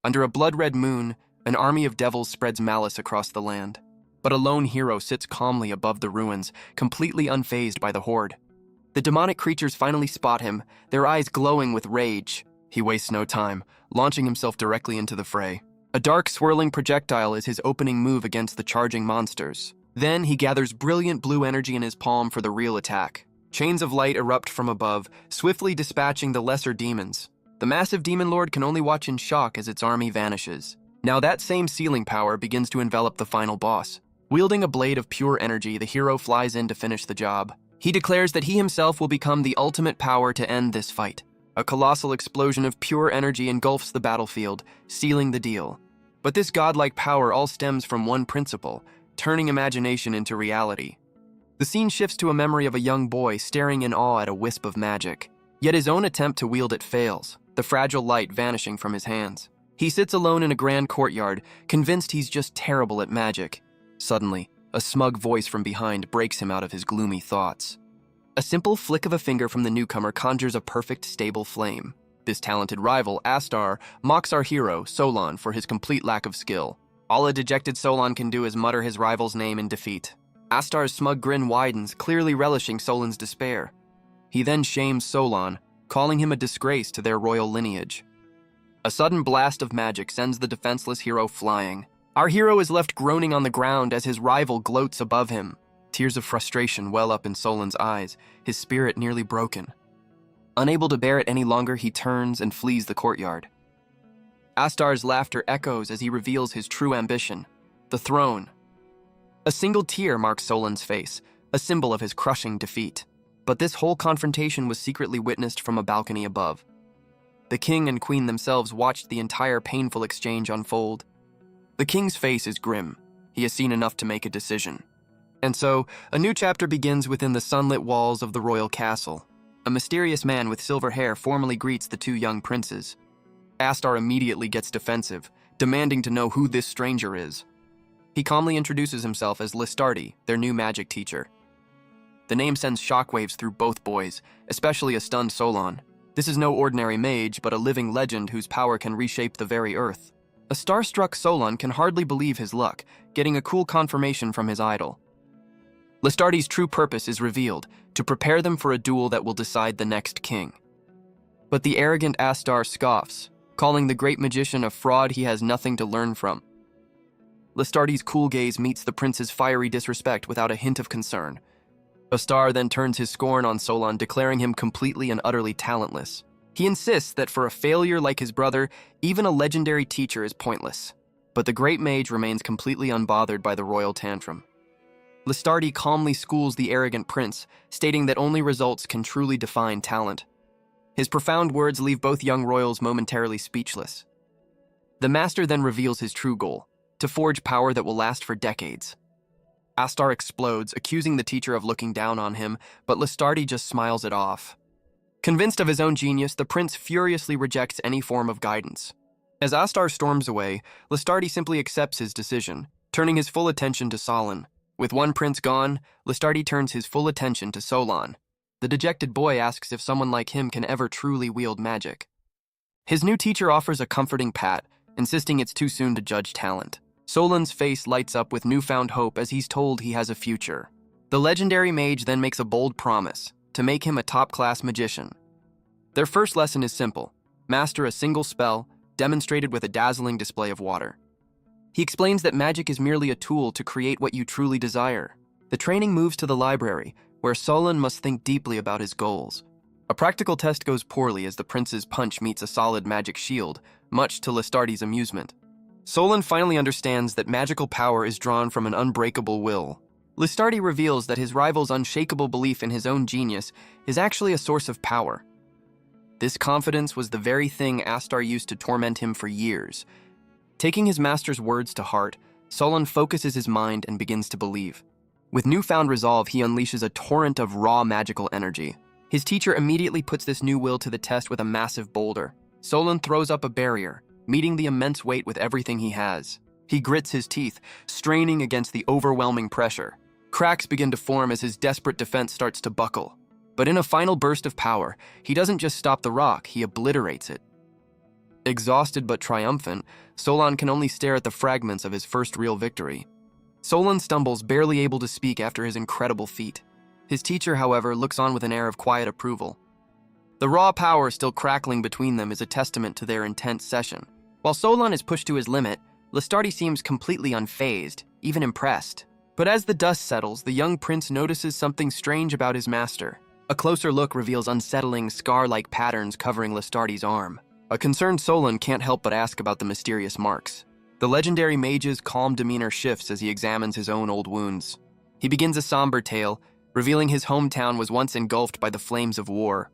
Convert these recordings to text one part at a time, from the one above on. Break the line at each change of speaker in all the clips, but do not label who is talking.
Under a blood-red moon, an army of devils spreads malice across the land. But a lone hero sits calmly above the ruins, completely unfazed by the horde. The demonic creatures finally spot him, their eyes glowing with rage. He wastes no time, launching himself directly into the fray. A dark, swirling projectile is his opening move against the charging monsters. Then he gathers brilliant blue energy in his palm for the real attack. Chains of light erupt from above, swiftly dispatching the lesser demons. The massive demon lord can only watch in shock as its army vanishes. Now that same sealing power begins to envelop the final boss. Wielding a blade of pure energy, the hero flies in to finish the job. He declares that he himself will become the ultimate power to end this fight. A colossal explosion of pure energy engulfs the battlefield, sealing the deal. But this godlike power all stems from one principle: turning imagination into reality. The scene shifts to a memory of a young boy staring in awe at a wisp of magic. Yet his own attempt to wield it fails, the fragile light vanishing from his hands. He sits alone in a grand courtyard, convinced he's just terrible at magic. Suddenly, a smug voice from behind breaks him out of his gloomy thoughts. A simple flick of a finger from the newcomer conjures a perfect, stable flame. This talented rival, Astar, mocks our hero, Solon, for his complete lack of skill. All a dejected Solon can do is mutter his rival's name in defeat. Astar's smug grin widens, clearly relishing Solon's despair. He then shames Solon, calling him a disgrace to their royal lineage. A sudden blast of magic sends the defenseless hero flying. Our hero is left groaning on the ground as his rival gloats above him. Tears of frustration well up in Solon's eyes, his spirit nearly broken. Unable to bear it any longer, he turns and flees the courtyard. Astar's laughter echoes as he reveals his true ambition: the throne. A single tear marks Solon's face, a symbol of his crushing defeat. But this whole confrontation was secretly witnessed from a balcony above. The king and queen themselves watched the entire painful exchange unfold. The king's face is grim. He has seen enough to make a decision. And so, a new chapter begins within the sunlit walls of the royal castle. A mysterious man with silver hair formally greets the two young princes. Astar immediately gets defensive, demanding to know who this stranger is. He calmly introduces himself as Listardi, their new magic teacher. The name sends shockwaves through both boys, especially a stunned Solon. This is no ordinary mage, but a living legend whose power can reshape the very earth. A starstruck Solon can hardly believe his luck, getting a cool confirmation from his idol. Listardi's true purpose is revealed, to prepare them for a duel that will decide the next king. But the arrogant Astar scoffs, calling the great magician a fraud he has nothing to learn from. Listardi's cool gaze meets the prince's fiery disrespect without a hint of concern. Astar then turns his scorn on Solon, declaring him completely and utterly talentless. He insists that for a failure like his brother, even a legendary teacher is pointless. But the great mage remains completely unbothered by the royal tantrum. Listardi calmly schools the arrogant prince, stating that only results can truly define talent. His profound words leave both young royals momentarily speechless. The master then reveals his true goal: to forge power that will last for decades. Astar explodes, accusing the teacher of looking down on him, but Listardi just smiles it off. Convinced of his own genius, the prince furiously rejects any form of guidance. As Astar storms away, Listardi simply accepts his decision, turning his full attention to Solon. With one prince gone, Listardi turns his full attention to Solon. The dejected boy asks if someone like him can ever truly wield magic. His new teacher offers a comforting pat, insisting it's too soon to judge talent. Solon's face lights up with newfound hope as he's told he has a future. The legendary mage then makes a bold promise: to make him a top-class magician. Their first lesson is simple: master a single spell, demonstrated with a dazzling display of water. He explains that magic is merely a tool to create what you truly desire. The training moves to the library, where Solon must think deeply about his goals. A practical test goes poorly as the prince's punch meets a solid magic shield, much to Listardi's amusement. Solon finally understands that magical power is drawn from an unbreakable will. Listardi reveals that his rival's unshakable belief in his own genius is actually a source of power. This confidence was the very thing Astar used to torment him for years. Taking his master's words to heart, Solon focuses his mind and begins to believe. With newfound resolve, he unleashes a torrent of raw magical energy. His teacher immediately puts this new will to the test with a massive boulder. Solon throws up a barrier, meeting the immense weight with everything he has. He grits his teeth, straining against the overwhelming pressure. Cracks begin to form as his desperate defense starts to buckle. But in a final burst of power, he doesn't just stop the rock, he obliterates it. Exhausted but triumphant, Solon can only stare at the fragments of his first real victory. Solon stumbles, barely able to speak after his incredible feat. His teacher, however, looks on with an air of quiet approval. The raw power still crackling between them is a testament to their intense session. While Solon is pushed to his limit, Listardi seems completely unfazed, even impressed. But as the dust settles, the young prince notices something strange about his master. A closer look reveals unsettling, scar-like patterns covering Listardi's arm. A concerned Solon can't help but ask about the mysterious marks. The legendary mage's calm demeanor shifts as he examines his own old wounds. He begins a somber tale, revealing his hometown was once engulfed by the flames of war.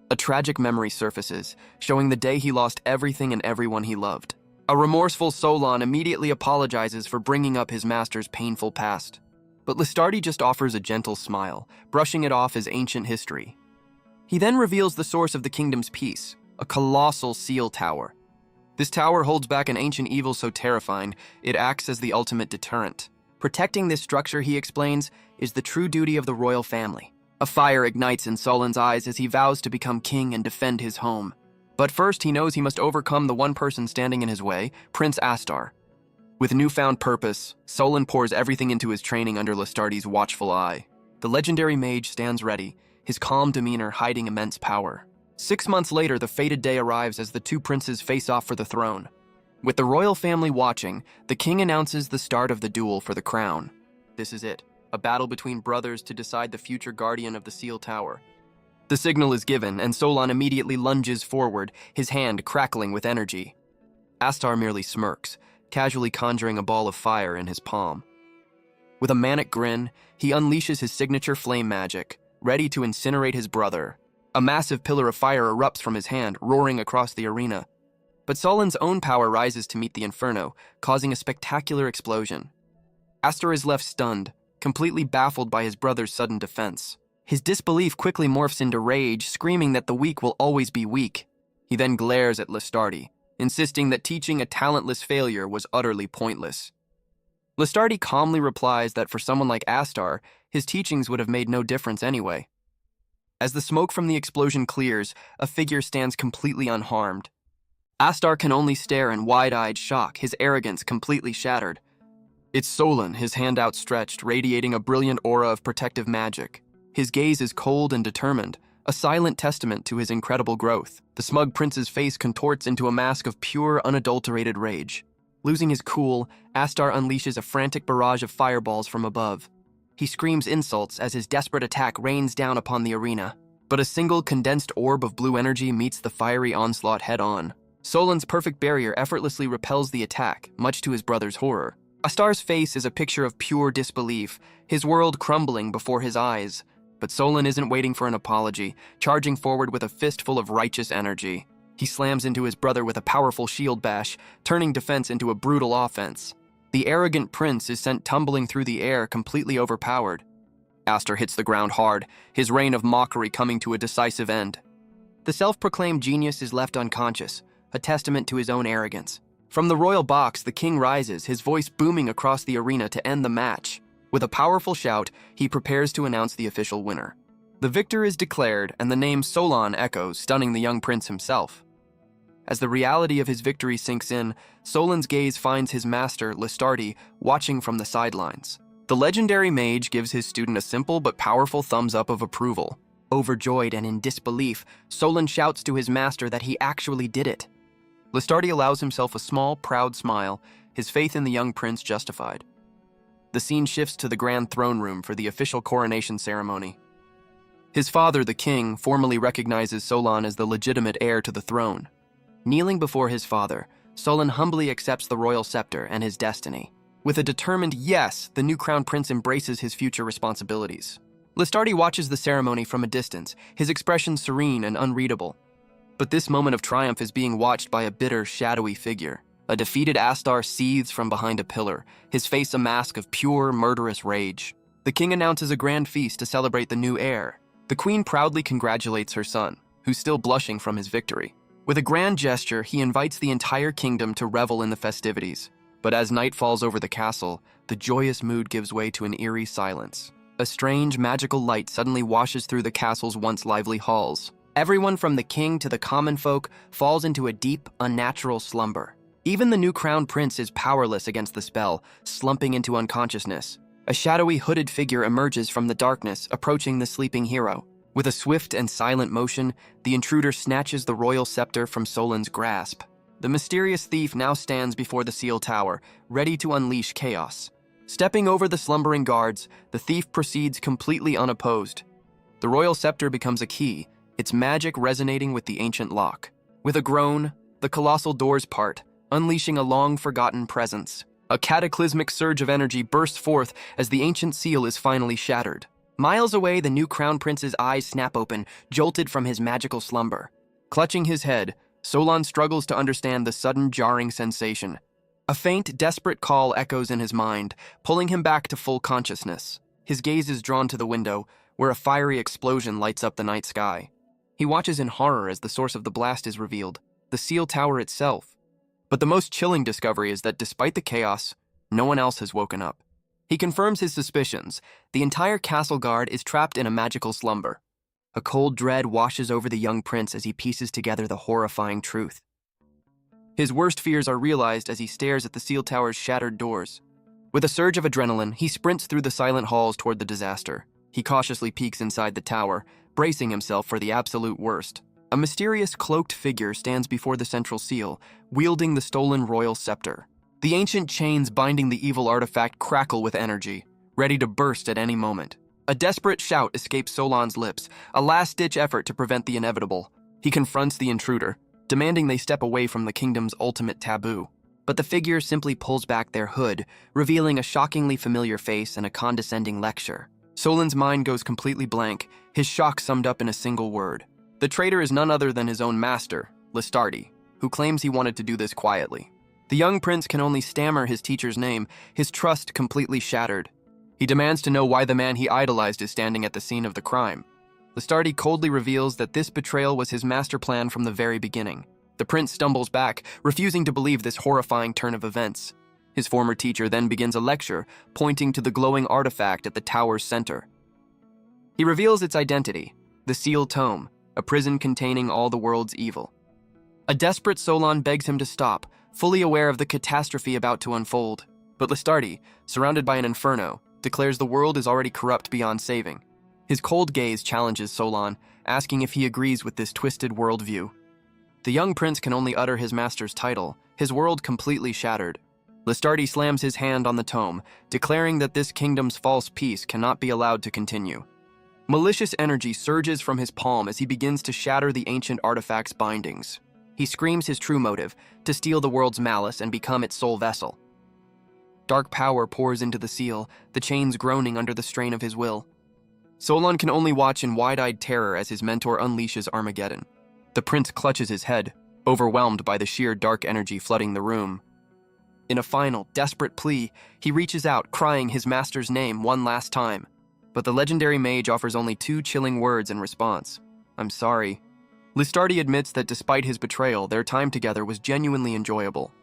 A tragic memory surfaces, showing the day he lost everything and everyone he loved. A remorseful Solon immediately apologizes for bringing up his master's painful past. But Listardi just offers a gentle smile, brushing it off as ancient history. He then reveals the source of the kingdom's peace, a colossal seal tower. This tower holds back an ancient evil so terrifying, it acts as the ultimate deterrent. Protecting this structure, he explains, is the true duty of the royal family. A fire ignites in Solon's eyes as he vows to become king and defend his home. But first, he knows he must overcome the one person standing in his way, Prince Astar. With newfound purpose, Solon pours everything into his training under Listardi's watchful eye. The legendary mage stands ready, his calm demeanor hiding immense power. 6 months later, the fated day arrives as the two princes face off for the throne. With the royal family watching, the king announces the start of the duel for the crown. This is it, a battle between brothers to decide the future guardian of the Seal Tower. The signal is given, and Solon immediately lunges forward, his hand crackling with energy. Astar merely smirks, casually conjuring a ball of fire in his palm. With a manic grin, he unleashes his signature flame magic, ready to incinerate his brother. A massive pillar of fire erupts from his hand, roaring across the arena. But Solon's own power rises to meet the inferno, causing a spectacular explosion. Astar is left stunned, completely baffled by his brother's sudden defense. His disbelief quickly morphs into rage, screaming that the weak will always be weak. He then glares at Listardi, insisting that teaching a talentless failure was utterly pointless. Listardi calmly replies that for someone like Astar, his teachings would have made no difference anyway. As the smoke from the explosion clears, a figure stands completely unharmed. Astar can only stare in wide-eyed shock, his arrogance completely shattered. It's Solon, his hand outstretched, radiating a brilliant aura of protective magic. His gaze is cold and determined, a silent testament to his incredible growth. The smug prince's face contorts into a mask of pure, unadulterated rage. Losing his cool, Astar unleashes a frantic barrage of fireballs from above. He screams insults as his desperate attack rains down upon the arena. But a single condensed orb of blue energy meets the fiery onslaught head-on. Solon's perfect barrier effortlessly repels the attack, much to his brother's horror. Astar's face is a picture of pure disbelief, his world crumbling before his eyes. But Solon isn't waiting for an apology, charging forward with a fistful of righteous energy. He slams into his brother with a powerful shield bash, turning defense into a brutal offense. The arrogant prince is sent tumbling through the air, completely overpowered. Astar hits the ground hard, his reign of mockery coming to a decisive end. The self-proclaimed genius is left unconscious, a testament to his own arrogance. From the royal box, the king rises, his voice booming across the arena to end the match. With a powerful shout, he prepares to announce the official winner. The victor is declared, and the name Solon echoes, stunning the young prince himself. As the reality of his victory sinks in, Solon's gaze finds his master, Listardi, watching from the sidelines. The legendary mage gives his student a simple but powerful thumbs up of approval. Overjoyed and in disbelief, Solon shouts to his master that he actually did it. Listardi allows himself a small, proud smile, his faith in the young prince justified. The scene shifts to the grand throne room for the official coronation ceremony. His father, the king, formally recognizes Solon as the legitimate heir to the throne. Kneeling before his father, Solon humbly accepts the royal scepter and his destiny. With a determined yes, the new crown prince embraces his future responsibilities. Listardi watches the ceremony from a distance, his expression serene and unreadable. But this moment of triumph is being watched by a bitter, shadowy figure. A defeated Astar seethes from behind a pillar, his face a mask of pure, murderous rage. The king announces a grand feast to celebrate the new heir. The queen proudly congratulates her son, who's still blushing from his victory. With a grand gesture, he invites the entire kingdom to revel in the festivities. But as night falls over the castle, the joyous mood gives way to an eerie silence. A strange, magical light suddenly washes through the castle's once lively halls. Everyone from the king to the common folk falls into a deep, unnatural slumber. Even the new crown prince is powerless against the spell, slumping into unconsciousness. A shadowy hooded figure emerges from the darkness, approaching the sleeping hero. With a swift and silent motion, the intruder snatches the royal scepter from Solan's grasp. The mysterious thief now stands before the seal tower, ready to unleash chaos. Stepping over the slumbering guards, the thief proceeds completely unopposed. The royal scepter becomes a key, its magic resonating with the ancient lock. With a groan, the colossal doors part, unleashing a long-forgotten presence. A cataclysmic surge of energy bursts forth as the ancient seal is finally shattered. Miles away, the new crown prince's eyes snap open, jolted from his magical slumber. Clutching his head, Solan struggles to understand the sudden jarring sensation. A faint, desperate call echoes in his mind, pulling him back to full consciousness. His gaze is drawn to the window, where a fiery explosion lights up the night sky. He watches in horror as the source of the blast is revealed, the seal tower itself. But the most chilling discovery is that despite the chaos, no one else has woken up. He confirms his suspicions. The entire castle guard is trapped in a magical slumber. A cold dread washes over the young prince as he pieces together the horrifying truth. His worst fears are realized as he stares at the seal tower's shattered doors. With a surge of adrenaline, he sprints through the silent halls toward the disaster. He cautiously peeks inside the tower, bracing himself for the absolute worst. A mysterious cloaked figure stands before the central seal, wielding the stolen royal scepter. The ancient chains binding the evil artifact crackle with energy, ready to burst at any moment. A desperate shout escapes Solan's lips, a last-ditch effort to prevent the inevitable. He confronts the intruder, demanding they step away from the kingdom's ultimate taboo. But the figure simply pulls back their hood, revealing a shockingly familiar face and a condescending lecture. Solan's mind goes completely blank, his shock summed up in a single word. The traitor is none other than his own master, Listardi, who claims he wanted to do this quietly. The young prince can only stammer his teacher's name, his trust completely shattered. He demands to know why the man he idolized is standing at the scene of the crime. Listardi coldly reveals that this betrayal was his master plan from the very beginning. The prince stumbles back, refusing to believe this horrifying turn of events. His former teacher then begins a lecture, pointing to the glowing artifact at the tower's center. He reveals its identity, the sealed tome, a prison containing all the world's evil. A desperate Solan begs him to stop, fully aware of the catastrophe about to unfold. But Listardi, surrounded by an inferno, declares the world is already corrupt beyond saving. His cold gaze challenges Solan, asking if he agrees with this twisted worldview. The young prince can only utter his master's title, his world completely shattered. Listardi slams his hand on the tome, declaring that this kingdom's false peace cannot be allowed to continue. Malicious energy surges from his palm as he begins to shatter the ancient artifact's bindings. He screams his true motive, to steal the world's malice and become its sole vessel. Dark power pours into the seal, the chains groaning under the strain of his will. Solan can only watch in wide-eyed terror as his mentor unleashes Armageddon. The prince clutches his head, overwhelmed by the sheer dark energy flooding the room. In a final, desperate plea, he reaches out, crying his master's name one last time. But the legendary mage offers only 2 chilling words in response. "I'm sorry." Listardi admits that despite his betrayal, their time together was genuinely enjoyable.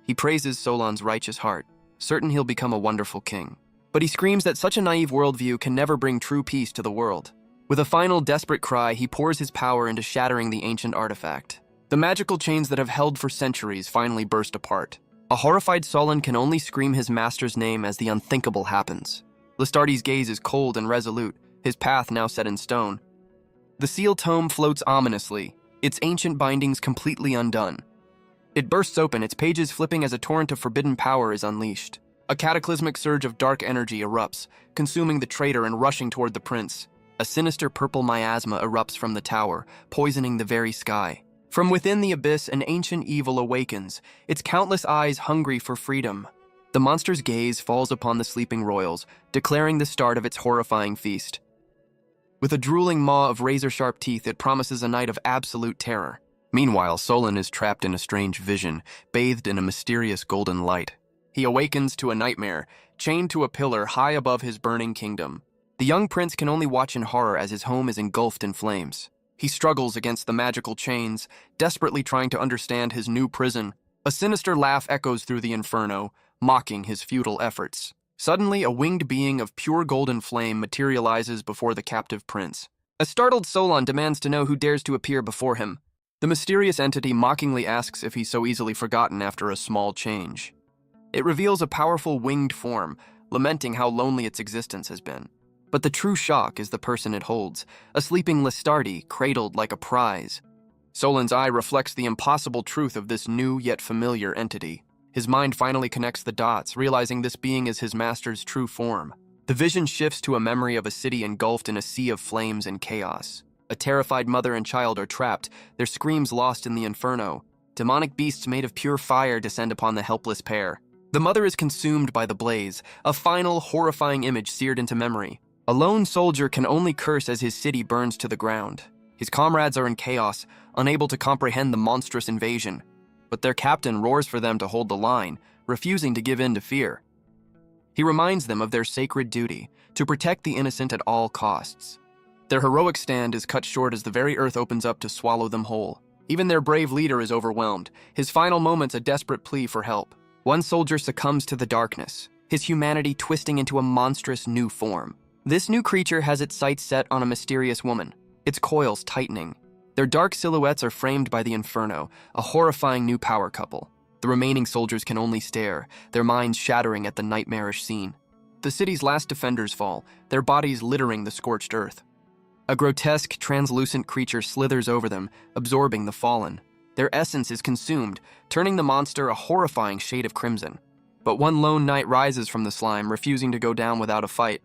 He praises Solan's righteous heart, certain he'll become a wonderful king. But he screams that such a naive worldview can never bring true peace to the world. With a final desperate cry, he pours his power into shattering the ancient artifact. The magical chains that have held for centuries finally burst apart. A horrified Solan can only scream his master's name as the unthinkable happens. Listardi's gaze is cold and resolute, his path now set in stone. The sealed tome floats ominously, its ancient bindings completely undone. It bursts open, its pages flipping as a torrent of forbidden power is unleashed. A cataclysmic surge of dark energy erupts, consuming the traitor and rushing toward the prince. A sinister purple miasma erupts from the tower, poisoning the very sky. From within the abyss, an ancient evil awakens, its countless eyes hungry for freedom. The monster's gaze falls upon the sleeping royals, declaring the start of its horrifying feast. With a drooling maw of razor-sharp teeth, it promises a night of absolute terror. Meanwhile, Solan is trapped in a strange vision, bathed in a mysterious golden light. He awakens to a nightmare, chained to a pillar high above his burning kingdom. The young prince can only watch in horror as his home is engulfed in flames. He struggles against the magical chains, desperately trying to understand his new prison. A sinister laugh echoes through the inferno, mocking his futile efforts. Suddenly, a winged being of pure golden flame materializes before the captive prince. A startled Solon demands to know who dares to appear before him. The mysterious entity mockingly asks if he's so easily forgotten after a small change. It reveals a powerful winged form, lamenting how lonely its existence has been. But the true shock is the person it holds, a sleeping Listardi cradled like a prize. Solon's eye reflects the impossible truth of this new yet familiar entity. His mind finally connects the dots, realizing this being is his master's true form. The vision shifts to a memory of a city engulfed in a sea of flames and chaos. A terrified mother and child are trapped, their screams lost in the inferno. Demonic beasts made of pure fire descend upon the helpless pair. The mother is consumed by the blaze, a final, horrifying image seared into memory. A lone soldier can only curse as his city burns to the ground. His comrades are in chaos, unable to comprehend the monstrous invasion. But their captain roars for them to hold the line, refusing to give in to fear. He reminds them of their sacred duty, to protect the innocent at all costs. Their heroic stand is cut short as the very earth opens up to swallow them whole. Even their brave leader is overwhelmed, his final moments a desperate plea for help. One soldier succumbs to the darkness, his humanity twisting into a monstrous new form. This new creature has its sights set on a mysterious woman, its coils tightening. Their dark silhouettes are framed by the inferno, a horrifying new power couple. The remaining soldiers can only stare, their minds shattering at the nightmarish scene. The city's last defenders fall, their bodies littering the scorched earth. A grotesque, translucent creature slithers over them, absorbing the fallen. Their essence is consumed, turning the monster a horrifying shade of crimson. But one lone knight rises from the slime, refusing to go down without a fight.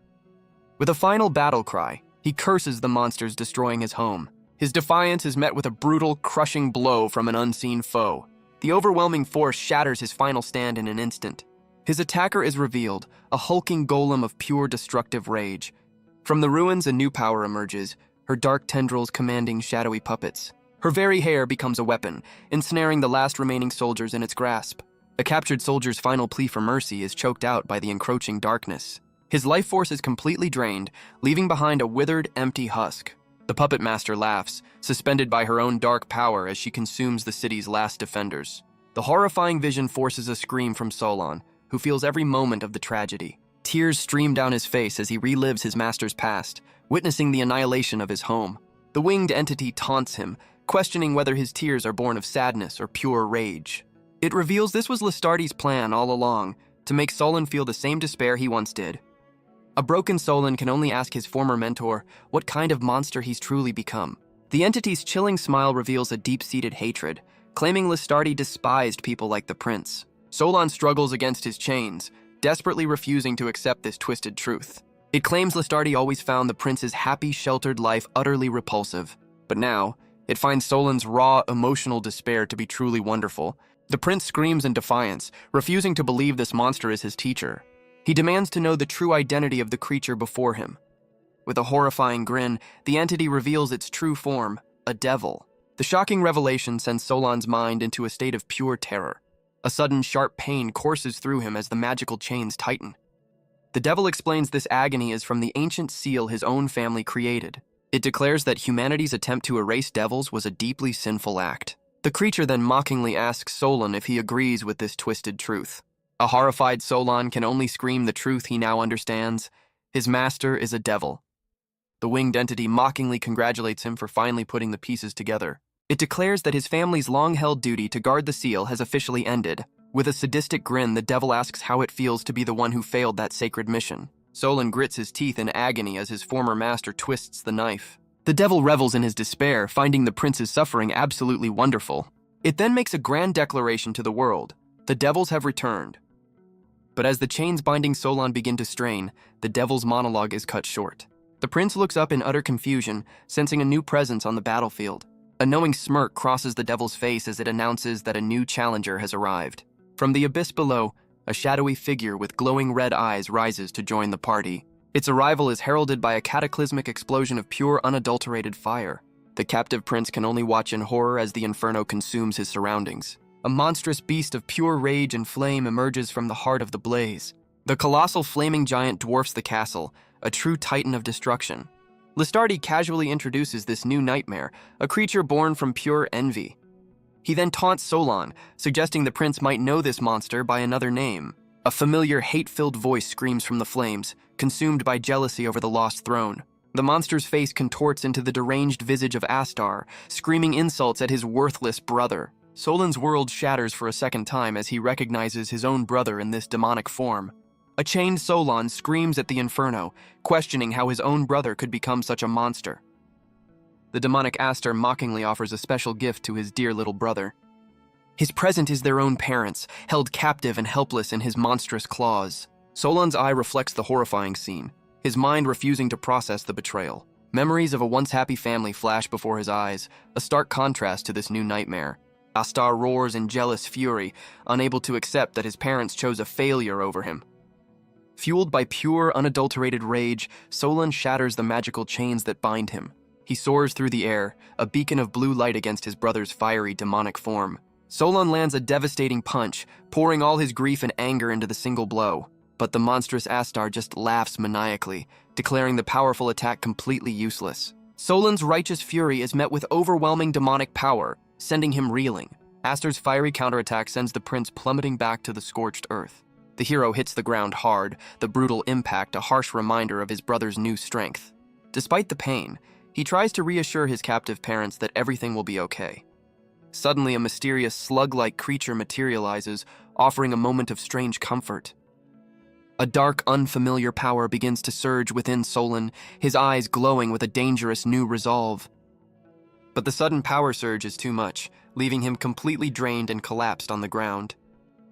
With a final battle cry, he curses the monsters destroying his home. His defiance is met with a brutal, crushing blow from an unseen foe. The overwhelming force shatters his final stand in an instant. His attacker is revealed, a hulking golem of pure destructive rage. From the ruins, a new power emerges, her dark tendrils commanding shadowy puppets. Her very hair becomes a weapon, ensnaring the last remaining soldiers in its grasp. A captured soldier's final plea for mercy is choked out by the encroaching darkness. His life force is completely drained, leaving behind a withered, empty husk. The puppet master laughs, suspended by her own dark power as she consumes the city's last defenders. The horrifying vision forces a scream from Solon, who feels every moment of the tragedy. Tears stream down his face as he relives his master's past, witnessing the annihilation of his home. The winged entity taunts him, questioning whether his tears are born of sadness or pure rage. It reveals this was Listardi's plan all along, to make Solon feel the same despair he once did. A broken Solon can only ask his former mentor what kind of monster he's truly become. The entity's chilling smile reveals a deep-seated hatred, claiming Listardi despised people like the prince. Solon struggles against his chains, desperately refusing to accept this twisted truth. It claims Listardi always found the prince's happy, sheltered life utterly repulsive. But now, it finds Solon's raw, emotional despair to be truly wonderful. The prince screams in defiance, refusing to believe this monster is his teacher. He demands to know the true identity of the creature before him. With a horrifying grin, the entity reveals its true form, a devil. The shocking revelation sends Solon's mind into a state of pure terror. A sudden, sharp pain courses through him as the magical chains tighten. The devil explains this agony is from the ancient seal his own family created. It declares that humanity's attempt to erase devils was a deeply sinful act. The creature then mockingly asks Solon if he agrees with this twisted truth. A horrified Solon can only scream the truth he now understands. His master is a devil. The winged entity mockingly congratulates him for finally putting the pieces together. It declares that his family's long-held duty to guard the seal has officially ended. With a sadistic grin, the devil asks how it feels to be the one who failed that sacred mission. Solon grits his teeth in agony as his former master twists the knife. The devil revels in his despair, finding the prince's suffering absolutely wonderful. It then makes a grand declaration to the world. The devils have returned. But as the chains binding Solon begin to strain, the devil's monologue is cut short. The prince looks up in utter confusion, sensing a new presence on the battlefield. A knowing smirk crosses the devil's face as it announces that a new challenger has arrived. From the abyss below, a shadowy figure with glowing red eyes rises to join the party. Its arrival is heralded by a cataclysmic explosion of pure, unadulterated fire. The captive prince can only watch in horror as the inferno consumes his surroundings. A monstrous beast of pure rage and flame emerges from the heart of the blaze. The colossal flaming giant dwarfs the castle, a true titan of destruction. Listardi casually introduces this new nightmare, a creature born from pure envy. He then taunts Solon, suggesting the prince might know this monster by another name. A familiar, hate-filled voice screams from the flames, consumed by jealousy over the lost throne. The monster's face contorts into the deranged visage of Astar, screaming insults at his worthless brother. Solan's world shatters for a second time as he recognizes his own brother in this demonic form. A chained Solon screams at the Inferno, questioning how his own brother could become such a monster. The demonic Astar mockingly offers a special gift to his dear little brother. His present is their own parents, held captive and helpless in his monstrous claws. Solon's eye reflects the horrifying scene, his mind refusing to process the betrayal. Memories of a once happy family flash before his eyes, a stark contrast to this new nightmare. Astar roars in jealous fury, unable to accept that his parents chose a failure over him. Fueled by pure, unadulterated rage, Solon shatters the magical chains that bind him. He soars through the air, a beacon of blue light against his brother's fiery, demonic form. Solon lands a devastating punch, pouring all his grief and anger into the single blow. But the monstrous Astar just laughs maniacally, declaring the powerful attack completely useless. Solon's righteous fury is met with overwhelming demonic power, sending him reeling. Astar's fiery counterattack sends the prince plummeting back to the scorched earth. The hero hits the ground hard, the brutal impact a harsh reminder of his brother's new strength. Despite the pain, he tries to reassure his captive parents that everything will be okay. Suddenly, a mysterious slug-like creature materializes, offering a moment of strange comfort. A dark, unfamiliar power begins to surge within Solon, his eyes glowing with a dangerous new resolve. But the sudden power surge is too much, leaving him completely drained and collapsed on the ground.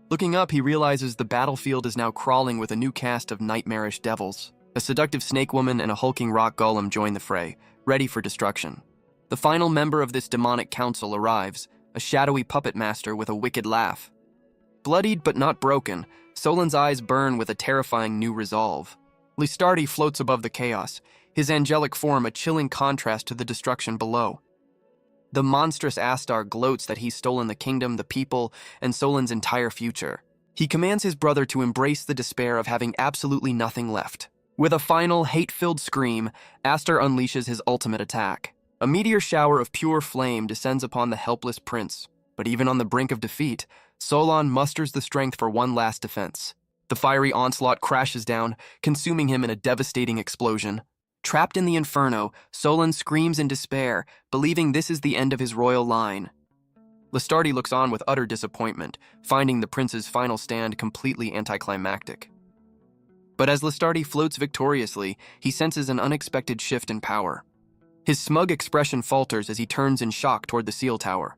Looking up, he realizes the battlefield is now crawling with a new cast of nightmarish devils. A seductive snake woman and a hulking rock golem join the fray, ready for destruction. The final member of this demonic council arrives, a shadowy puppet master with a wicked laugh. Bloodied but not broken, Solon's eyes burn with a terrifying new resolve. Listardi floats above the chaos, his angelic form a chilling contrast to the destruction below. The monstrous Astar gloats that he's stolen the kingdom, the people, and Solon's entire future. He commands his brother to embrace the despair of having absolutely nothing left. With a final, hate-filled scream, Astar unleashes his ultimate attack. A meteor shower of pure flame descends upon the helpless prince, but even on the brink of defeat, Solon musters the strength for one last defense. The fiery onslaught crashes down, consuming him in a devastating explosion. Trapped in the inferno, Solon screams in despair, believing this is the end of his royal line. Listardi looks on with utter disappointment, finding the prince's final stand completely anticlimactic. But as Listardi floats victoriously, he senses an unexpected shift in power. His smug expression falters as he turns in shock toward the seal tower.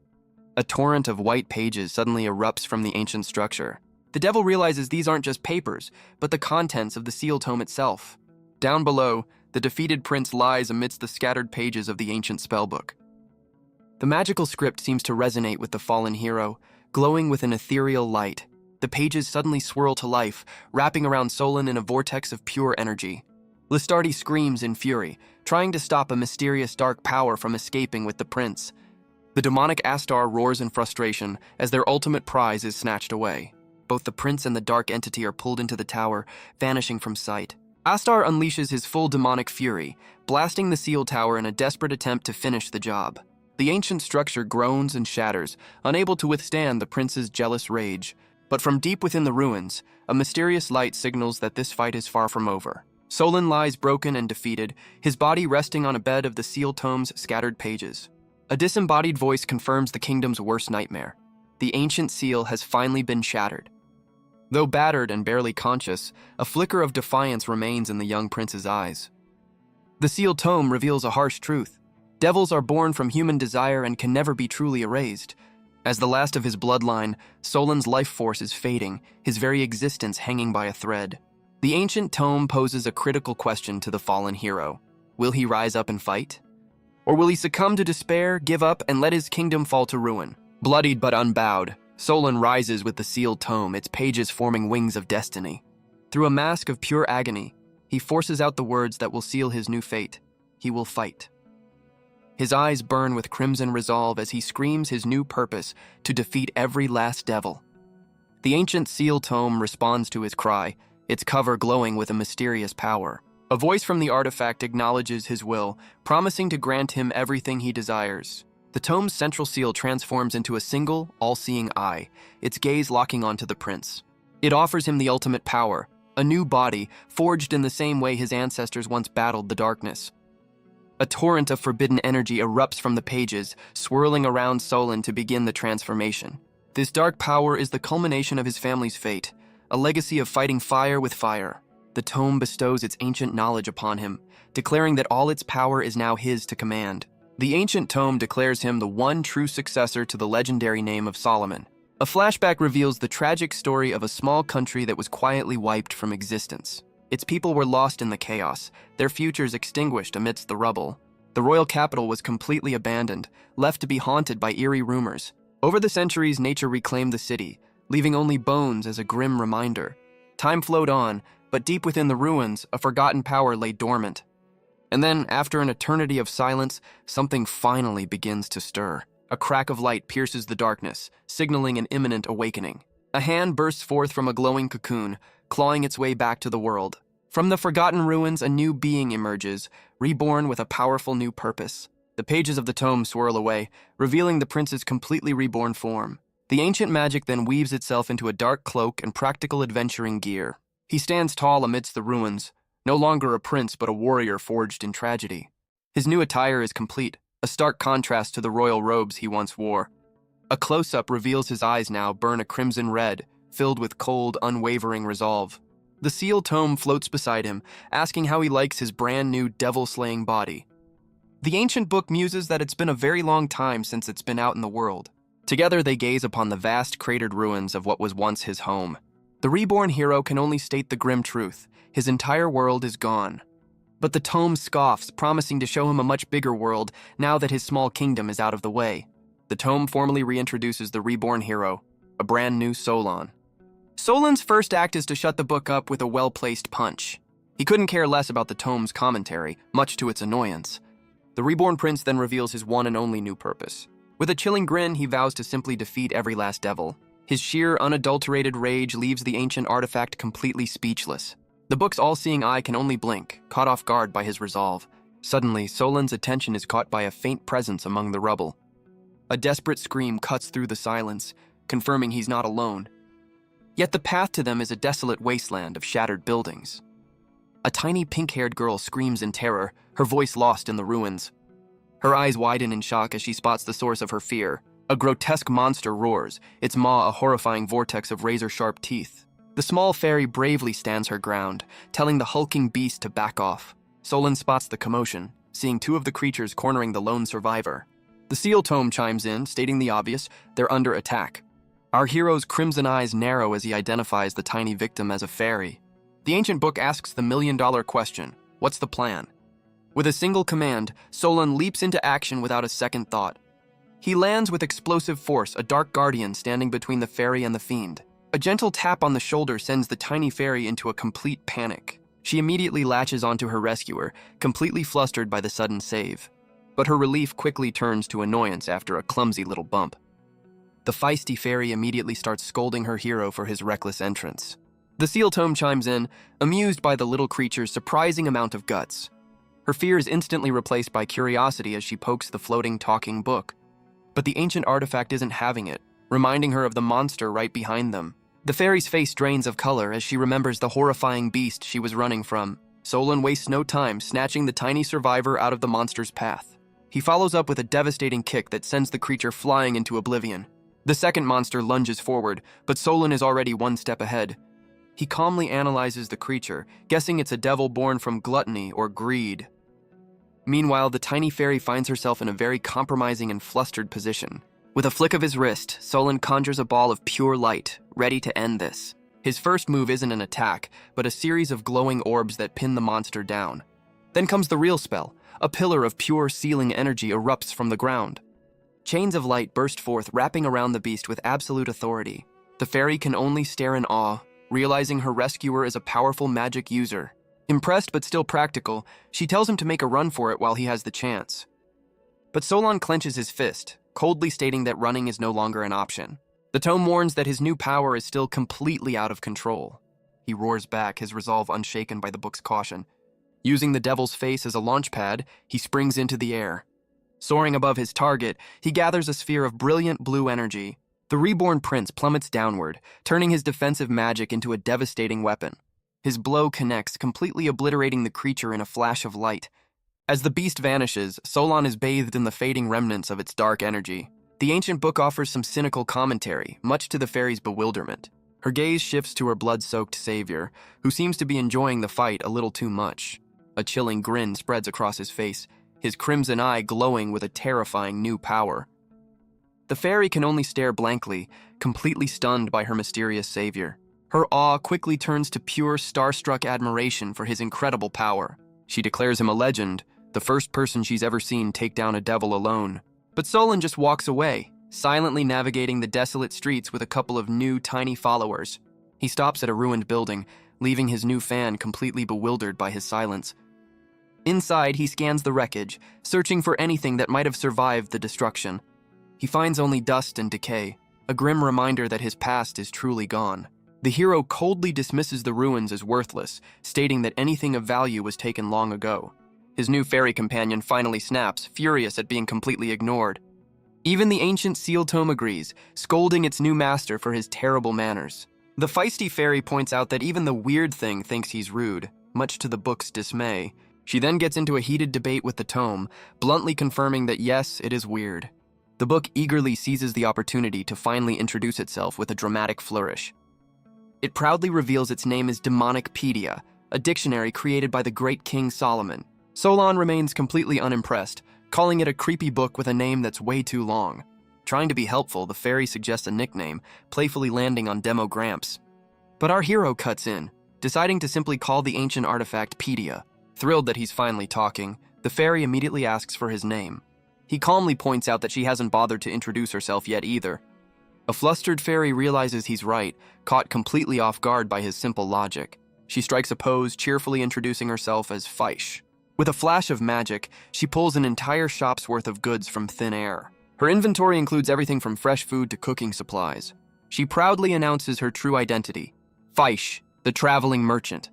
A torrent of white pages suddenly erupts from the ancient structure. The devil realizes these aren't just papers, but the contents of the seal tome itself. Down below, the defeated prince lies amidst the scattered pages of the ancient spellbook. The magical script seems to resonate with the fallen hero, glowing with an ethereal light. The pages suddenly swirl to life, wrapping around Solon in a vortex of pure energy. Listardi screams in fury, trying to stop a mysterious dark power from escaping with the prince. The demonic Astar roars in frustration as their ultimate prize is snatched away. Both the prince and the dark entity are pulled into the tower, vanishing from sight. Astar unleashes his full demonic fury, blasting the seal tower in a desperate attempt to finish the job. The ancient structure groans and shatters, unable to withstand the prince's jealous rage. But from deep within the ruins, a mysterious light signals that this fight is far from over. Solon lies broken and defeated, his body resting on a bed of the seal tome's scattered pages. A disembodied voice confirms the kingdom's worst nightmare. The ancient seal has finally been shattered. Though battered and barely conscious, a flicker of defiance remains in the young prince's eyes. The sealed tome reveals a harsh truth. Devils are born from human desire and can never be truly erased. As the last of his bloodline, Solon's life force is fading, his very existence hanging by a thread. The ancient tome poses a critical question to the fallen hero. Will he rise up and fight? Or will he succumb to despair, give up, and let his kingdom fall to ruin? Bloodied but unbowed, Solon rises with the sealed tome, its pages forming wings of destiny. Through a mask of pure agony, he forces out the words that will seal his new fate. He will fight. His eyes burn with crimson resolve as he screams his new purpose to defeat every last devil. The ancient seal tome responds to his cry, its cover glowing with a mysterious power. A voice from the artifact acknowledges his will, promising to grant him everything he desires. The tome's central seal transforms into a single, all-seeing eye, its gaze locking onto the prince. It offers him the ultimate power, a new body, forged in the same way his ancestors once battled the darkness. A torrent of forbidden energy erupts from the pages, swirling around Solon to begin the transformation. This dark power is the culmination of his family's fate, a legacy of fighting fire with fire. The tome bestows its ancient knowledge upon him, declaring that all its power is now his to command. The ancient tome declares him the one true successor to the legendary name of Solomon. A flashback reveals the tragic story of a small country that was quietly wiped from existence. Its people were lost in the chaos, their futures extinguished amidst the rubble. The royal capital was completely abandoned, left to be haunted by eerie rumors. Over the centuries, nature reclaimed the city, leaving only bones as a grim reminder. Time flowed on, but deep within the ruins, a forgotten power lay dormant. And then, after an eternity of silence, something finally begins to stir. A crack of light pierces the darkness, signaling an imminent awakening. A hand bursts forth from a glowing cocoon, clawing its way back to the world. From the forgotten ruins, a new being emerges, reborn with a powerful new purpose. The pages of the tome swirl away, revealing the prince's completely reborn form. The ancient magic then weaves itself into a dark cloak and practical adventuring gear. He stands tall amidst the ruins, no longer a prince but a warrior forged in tragedy. His new attire is complete, a stark contrast to the royal robes he once wore. A close-up reveals his eyes now burn a crimson red, filled with cold, unwavering resolve. The sealed tome floats beside him, asking how he likes his brand new devil-slaying body. The ancient book muses that it's been a very long time since it's been out in the world. Together they gaze upon the vast cratered ruins of what was once his home. The reborn hero can only state the grim truth. His entire world is gone. But the tome scoffs, promising to show him a much bigger world now that his small kingdom is out of the way. The tome formally reintroduces the reborn hero, a brand new Solon. Solon's first act is to shut the book up with a well-placed punch. He couldn't care less about the tome's commentary, much to its annoyance. The reborn prince then reveals his one and only new purpose. With a chilling grin, he vows to simply defeat every last devil. His sheer, unadulterated rage leaves the ancient artifact completely speechless. The book's all-seeing eye can only blink, caught off guard by his resolve. Suddenly, Solon's attention is caught by a faint presence among the rubble. A desperate scream cuts through the silence, confirming he's not alone. Yet the path to them is a desolate wasteland of shattered buildings. A tiny pink-haired girl screams in terror, her voice lost in the ruins. Her eyes widen in shock as she spots the source of her fear. A grotesque monster roars, its maw a horrifying vortex of razor-sharp teeth. The small fairy bravely stands her ground, telling the hulking beast to back off. Solon spots the commotion, seeing two of the creatures cornering the lone survivor. The seal tome chimes in, stating the obvious: they're under attack. Our hero's crimson eyes narrow as he identifies the tiny victim as a fairy. The ancient book asks the million-dollar question: what's the plan? With a single command, Solon leaps into action without a second thought. He lands with explosive force, a dark guardian standing between the fairy and the fiend. A gentle tap on the shoulder sends the tiny fairy into a complete panic. She immediately latches onto her rescuer, completely flustered by the sudden save. But her relief quickly turns to annoyance after a clumsy little bump. The feisty fairy immediately starts scolding her hero for his reckless entrance. The seal tome chimes in, amused by the little creature's surprising amount of guts. Her fear is instantly replaced by curiosity as she pokes the floating, talking book. But the ancient artifact isn't having it, reminding her of the monster right behind them. The fairy's face drains of color as she remembers the horrifying beast she was running from. Solon wastes no time snatching the tiny survivor out of the monster's path. He follows up with a devastating kick that sends the creature flying into oblivion. The second monster lunges forward, but Solon is already one step ahead. He calmly analyzes the creature, guessing it's a devil born from gluttony or greed. Meanwhile, the tiny fairy finds herself in a very compromising and flustered position. With a flick of his wrist, Solon conjures a ball of pure light, ready to end this. His first move isn't an attack, but a series of glowing orbs that pin the monster down. Then comes the real spell. A pillar of pure sealing energy erupts from the ground. Chains of light burst forth, wrapping around the beast with absolute authority. The fairy can only stare in awe, realizing her rescuer is a powerful magic user. Impressed but still practical, she tells him to make a run for it while he has the chance. But Solon clenches his fist, coldly stating that running is no longer an option. The tome warns that his new power is still completely out of control. He roars back, his resolve unshaken by the book's caution. Using the devil's face as a launch pad, he springs into the air. Soaring above his target, he gathers a sphere of brilliant blue energy. The reborn prince plummets downward, turning his defensive magic into a devastating weapon. His blow connects, completely obliterating the creature in a flash of light. As the beast vanishes, Solon is bathed in the fading remnants of its dark energy. The ancient book offers some cynical commentary, much to the fairy's bewilderment. Her gaze shifts to her blood-soaked savior, who seems to be enjoying the fight a little too much. A chilling grin spreads across his face, his crimson eye glowing with a terrifying new power. The fairy can only stare blankly, completely stunned by her mysterious savior. Her awe quickly turns to pure, starstruck admiration for his incredible power. She declares him a legend, the first person she's ever seen take down a devil alone. But Solon just walks away, silently navigating the desolate streets with a couple of new, tiny followers. He stops at a ruined building, leaving his new fan completely bewildered by his silence. Inside, he scans the wreckage, searching for anything that might have survived the destruction. He finds only dust and decay, a grim reminder that his past is truly gone. The hero coldly dismisses the ruins as worthless, stating that anything of value was taken long ago. His new fairy companion finally snaps, furious at being completely ignored. Even the ancient seal tome agrees, scolding its new master for his terrible manners. The feisty fairy points out that even the weird thing thinks he's rude, much to the book's dismay. She then gets into a heated debate with the tome, bluntly confirming that yes, it is weird. The book eagerly seizes the opportunity to finally introduce itself with a dramatic flourish. It proudly reveals its name is Demonicpedia, a dictionary created by the great King Solomon. Solon remains completely unimpressed, calling it a creepy book with a name that's way too long. Trying to be helpful, the fairy suggests a nickname, playfully landing on Demo Gramps. But our hero cuts in, deciding to simply call the ancient artifact Pedia. Thrilled that he's finally talking, the fairy immediately asks for his name. He calmly points out that she hasn't bothered to introduce herself yet either. A flustered fairy realizes he's right, caught completely off guard by his simple logic. She strikes a pose, cheerfully introducing herself as Faish. With a flash of magic, she pulls an entire shop's worth of goods from thin air. Her inventory includes everything from fresh food to cooking supplies. She proudly announces her true identity, Faish, the traveling merchant.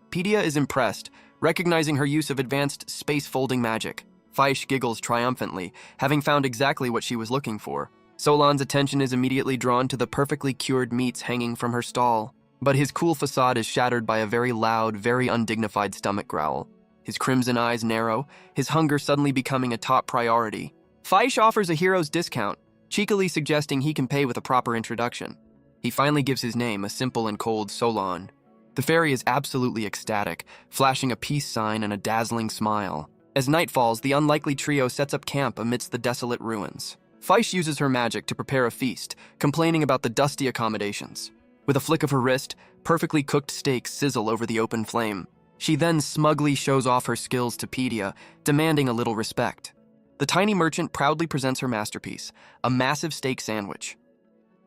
Pedia is impressed, recognizing her use of advanced space-folding magic. Faish giggles triumphantly, having found exactly what she was looking for. Solon's attention is immediately drawn to the perfectly cured meats hanging from her stall. But his cool facade is shattered by a very loud, very undignified stomach growl. His crimson eyes narrow, his hunger suddenly becoming a top priority. Faish offers a hero's discount, cheekily suggesting he can pay with a proper introduction. He finally gives his name, a simple and cold Solon. The fairy is absolutely ecstatic, flashing a peace sign and a dazzling smile. As night falls, the unlikely trio sets up camp amidst the desolate ruins. Faish uses her magic to prepare a feast, complaining about the dusty accommodations. With a flick of her wrist, perfectly cooked steaks sizzle over the open flame. She then smugly shows off her skills to Pedia, demanding a little respect. The tiny merchant proudly presents her masterpiece, a massive steak sandwich.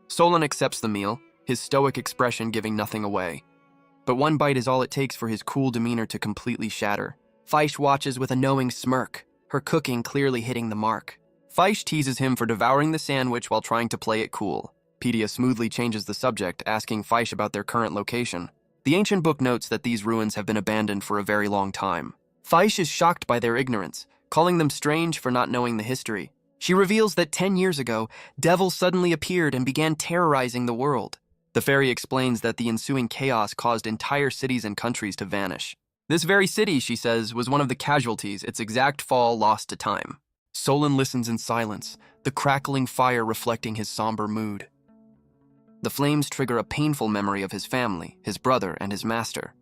Solon accepts the meal, his stoic expression giving nothing away. But one bite is all it takes for his cool demeanor to completely shatter. Faish watches with a knowing smirk, her cooking clearly hitting the mark. Faish teases him for devouring the sandwich while trying to play it cool. Pedia smoothly changes the subject, asking Faish about their current location. The ancient book notes that these ruins have been abandoned for a very long time. Faish is shocked by their ignorance, calling them strange for not knowing the history. She reveals that 10 years ago, devils suddenly appeared and began terrorizing the world. The fairy explains that the ensuing chaos caused entire cities and countries to vanish. This very city, she says, was one of the casualties, its exact fall lost to time. Solon listens in silence, the crackling fire reflecting his somber mood. The flames trigger a painful memory of his family, his brother, and his master.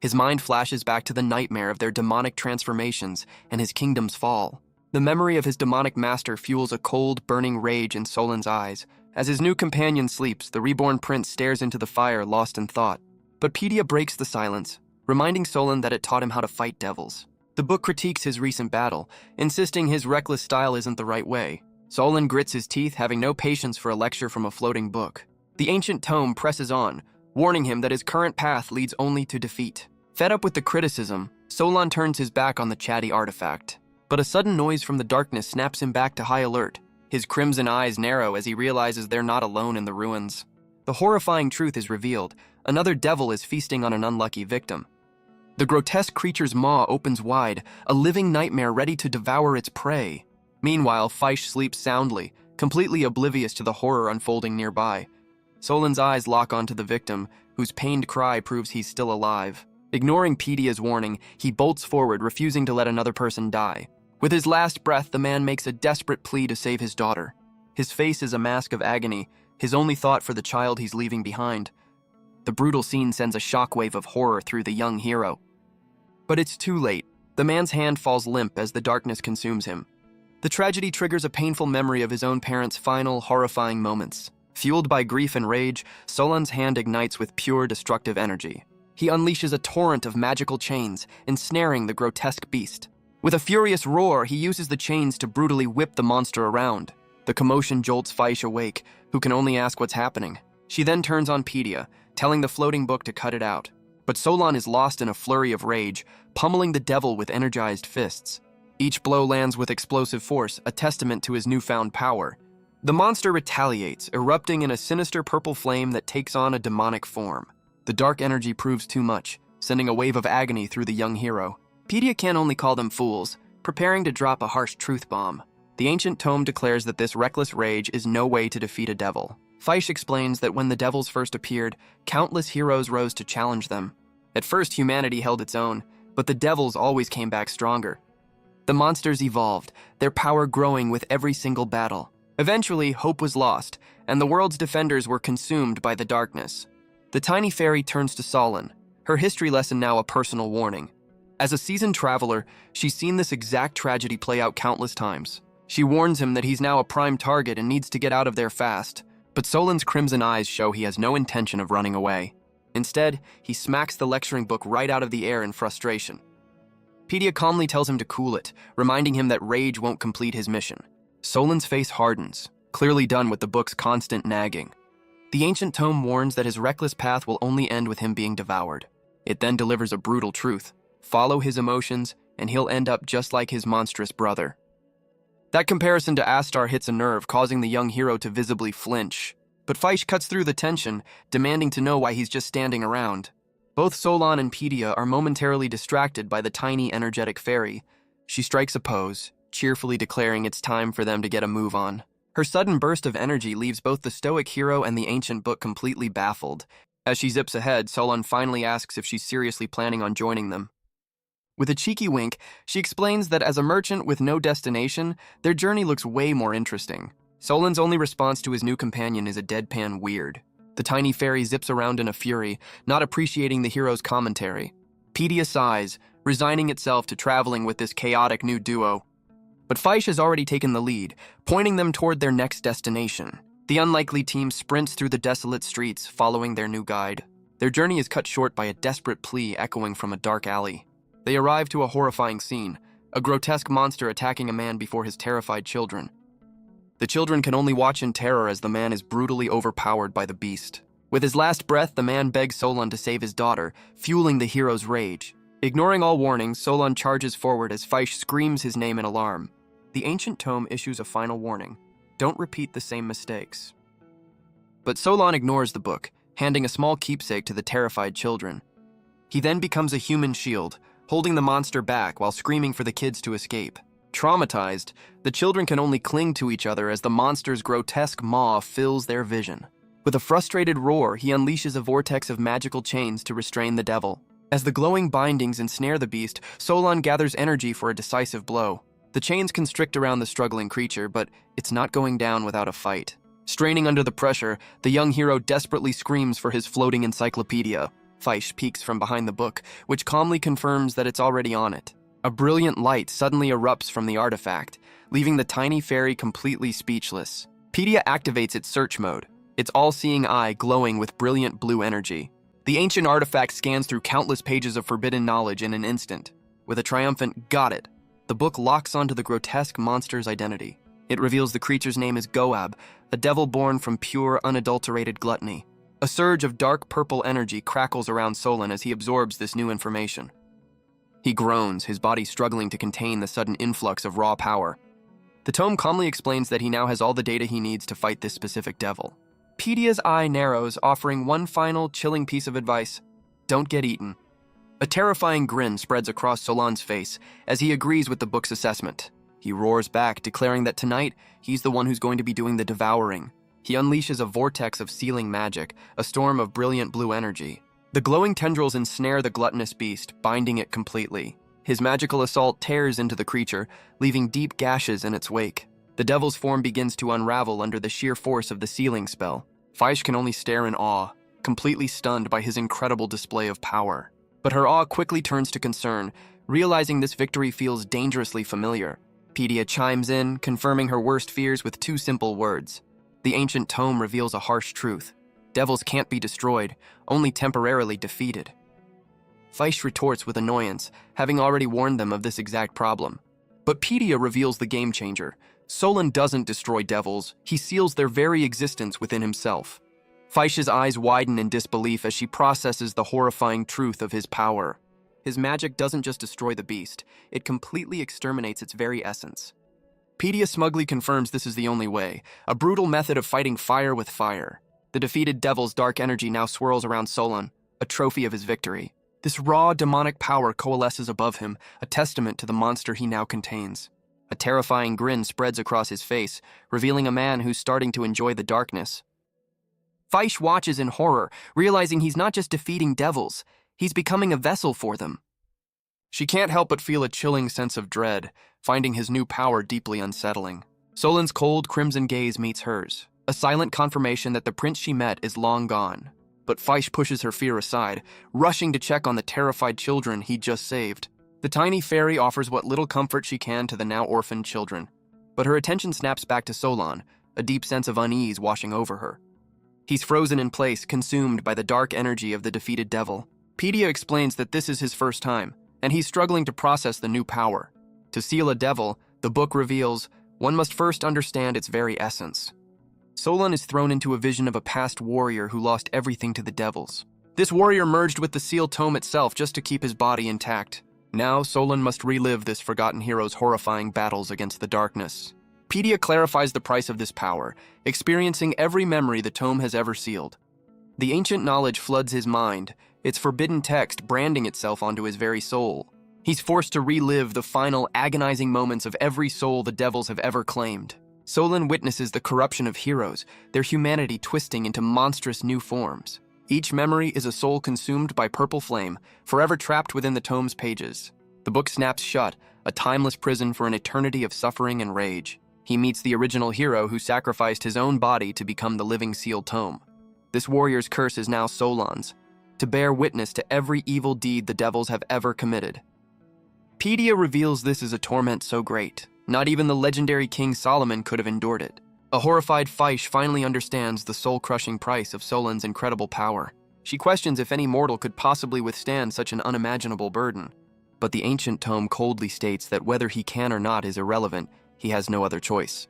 His mind flashes back to the nightmare of their demonic transformations and his kingdom's fall. The memory of his demonic master fuels a cold, burning rage in Solon's eyes. As his new companion sleeps, the reborn prince stares into the fire, lost in thought. But Pedia breaks the silence, reminding Solon that it taught him how to fight devils. The book critiques his recent battle, insisting his reckless style isn't the right way. Solon grits his teeth, having no patience for a lecture from a floating book. The ancient tome presses on, warning him that his current path leads only to defeat. Fed up with the criticism, Solon turns his back on the chatty artifact. But a sudden noise from the darkness snaps him back to high alert. His crimson eyes narrow as he realizes they're not alone in the ruins. The horrifying truth is revealed. Another devil is feasting on an unlucky victim. The grotesque creature's maw opens wide, a living nightmare ready to devour its prey. Meanwhile, Faish sleeps soundly, completely oblivious to the horror unfolding nearby. Solon's eyes lock onto the victim, whose pained cry proves he's still alive. Ignoring Pedia's warning, he bolts forward, refusing to let another person die. With his last breath, the man makes a desperate plea to save his daughter. His face is a mask of agony, his only thought for the child he's leaving behind. The brutal scene sends a shockwave of horror through the young hero. But it's too late. The man's hand falls limp as the darkness consumes him. The tragedy triggers a painful memory of his own parents' final, horrifying moments. Fueled by grief and rage, Solon's hand ignites with pure destructive energy. He unleashes a torrent of magical chains, ensnaring the grotesque beast. With a furious roar, he uses the chains to brutally whip the monster around. The commotion jolts Faish awake, who can only ask what's happening. She then turns on Pedia, telling the floating book to cut it out. But Solon is lost in a flurry of rage, pummeling the devil with energized fists. Each blow lands with explosive force, a testament to his newfound power. The monster retaliates, erupting in a sinister purple flame that takes on a demonic form. The dark energy proves too much, sending a wave of agony through the young hero. Pedia can only call them fools, preparing to drop a harsh truth bomb. The ancient tome declares that this reckless rage is no way to defeat a devil. Faish explains that when the devils first appeared, countless heroes rose to challenge them. At first, humanity held its own, but the devils always came back stronger. The monsters evolved, their power growing with every single battle. Eventually, hope was lost, and the world's defenders were consumed by the darkness. The tiny fairy turns to Solon, her history lesson now a personal warning. As a seasoned traveler, she's seen this exact tragedy play out countless times. She warns him that he's now a prime target and needs to get out of there fast. But Solon's crimson eyes show he has no intention of running away. Instead, he smacks the lecturing book right out of the air in frustration. Pedia calmly tells him to cool it, reminding him that rage won't complete his mission. Solon's face hardens, clearly done with the book's constant nagging. The ancient tome warns that his reckless path will only end with him being devoured. It then delivers a brutal truth. Follow his emotions, and he'll end up just like his monstrous brother. That comparison to Astar hits a nerve, causing the young hero to visibly flinch. But Faish cuts through the tension, demanding to know why he's just standing around. Both Solon and Pedia are momentarily distracted by the tiny, energetic fairy. She strikes a pose, cheerfully declaring it's time for them to get a move on. Her sudden burst of energy leaves both the stoic hero and the ancient book completely baffled. As she zips ahead, Solon finally asks if she's seriously planning on joining them. With a cheeky wink, she explains that as a merchant with no destination, their journey looks way more interesting. Solon's only response to his new companion is a deadpan weird. The tiny fairy zips around in a fury, not appreciating the hero's commentary. Pedia sighs, resigning itself to traveling with this chaotic new duo. But Faish has already taken the lead, pointing them toward their next destination. The unlikely team sprints through the desolate streets, following their new guide. Their journey is cut short by a desperate plea echoing from a dark alley. They arrive to a horrifying scene, a grotesque monster attacking a man before his terrified children. The children can only watch in terror as the man is brutally overpowered by the beast. With his last breath, the man begs Solon to save his daughter, fueling the hero's rage. Ignoring all warnings, Solon charges forward as Faish screams his name in alarm. The ancient tome issues a final warning. Don't repeat the same mistakes. But Solon ignores the book, handing a small keepsake to the terrified children. He then becomes a human shield, holding the monster back while screaming for the kids to escape. Traumatized, the children can only cling to each other as the monster's grotesque maw fills their vision. With a frustrated roar, he unleashes a vortex of magical chains to restrain the devil. As the glowing bindings ensnare the beast, Solon gathers energy for a decisive blow. The chains constrict around the struggling creature, but it's not going down without a fight. Straining under the pressure, the young hero desperately screams for his floating encyclopedia. Faish peeks from behind the book, which calmly confirms that it's already on it. A brilliant light suddenly erupts from the artifact, leaving the tiny fairy completely speechless. Pedia activates its search mode, its all-seeing eye glowing with brilliant blue energy. The ancient artifact scans through countless pages of forbidden knowledge in an instant. With a triumphant "got it," the book locks onto the grotesque monster's identity. It reveals the creature's name is Goab, a devil born from pure, unadulterated gluttony. A surge of dark purple energy crackles around Solon as he absorbs this new information. He groans, his body struggling to contain the sudden influx of raw power. The tome calmly explains that he now has all the data he needs to fight this specific devil. Pedia's eye narrows, offering one final, chilling piece of advice: don't get eaten. A terrifying grin spreads across Solon's face as he agrees with the book's assessment. He roars back, declaring that tonight, he's the one who's going to be doing the devouring. He unleashes a vortex of sealing magic, a storm of brilliant blue energy. The glowing tendrils ensnare the gluttonous beast, binding it completely. His magical assault tears into the creature, leaving deep gashes in its wake. The devil's form begins to unravel under the sheer force of the sealing spell. Faish can only stare in awe, completely stunned by his incredible display of power. But her awe quickly turns to concern, realizing this victory feels dangerously familiar. Pedia chimes in, confirming her worst fears with two simple words. The ancient tome reveals a harsh truth. Devils can't be destroyed, only temporarily defeated. Faish retorts with annoyance, having already warned them of this exact problem. But Pedia reveals the game changer. Solon doesn't destroy devils, he seals their very existence within himself. Faish's eyes widen in disbelief as she processes the horrifying truth of his power. His magic doesn't just destroy the beast, it completely exterminates its very essence. Pedia smugly confirms this is the only way, a brutal method of fighting fire with fire. The defeated devil's dark energy now swirls around Solon, a trophy of his victory. This raw, demonic power coalesces above him, a testament to the monster he now contains. A terrifying grin spreads across his face, revealing a man who's starting to enjoy the darkness. Faish watches in horror, realizing he's not just defeating devils, he's becoming a vessel for them. She can't help but feel a chilling sense of dread, finding his new power deeply unsettling. Solon's cold, crimson gaze meets hers, a silent confirmation that the prince she met is long gone. But Faish pushes her fear aside, rushing to check on the terrified children he'd just saved. The tiny fairy offers what little comfort she can to the now orphaned children. But her attention snaps back to Solon, a deep sense of unease washing over her. He's frozen in place, consumed by the dark energy of the defeated devil. Pedia explains that this is his first time, and he's struggling to process the new power. To seal a devil, the book reveals, one must first understand its very essence. Solon is thrown into a vision of a past warrior who lost everything to the devils. This warrior merged with the sealed tome itself just to keep his body intact. Now, Solon must relive this forgotten hero's horrifying battles against the darkness. Pedia clarifies the price of this power, experiencing every memory the tome has ever sealed. The ancient knowledge floods his mind, its forbidden text branding itself onto his very soul. He's forced to relive the final, agonizing moments of every soul the devils have ever claimed. Solon witnesses the corruption of heroes, their humanity twisting into monstrous new forms. Each memory is a soul consumed by purple flame, forever trapped within the tome's pages. The book snaps shut, a timeless prison for an eternity of suffering and rage. He meets the original hero who sacrificed his own body to become the living sealed tome. This warrior's curse is now Solon's, to bear witness to every evil deed the devils have ever committed. Pedia reveals this is a torment so great, not even the legendary King Solomon could have endured it. A horrified Faish finally understands the soul-crushing price of Solon's incredible power. She questions if any mortal could possibly withstand such an unimaginable burden. But the ancient tome coldly states that whether he can or not is irrelevant, he has no other choice.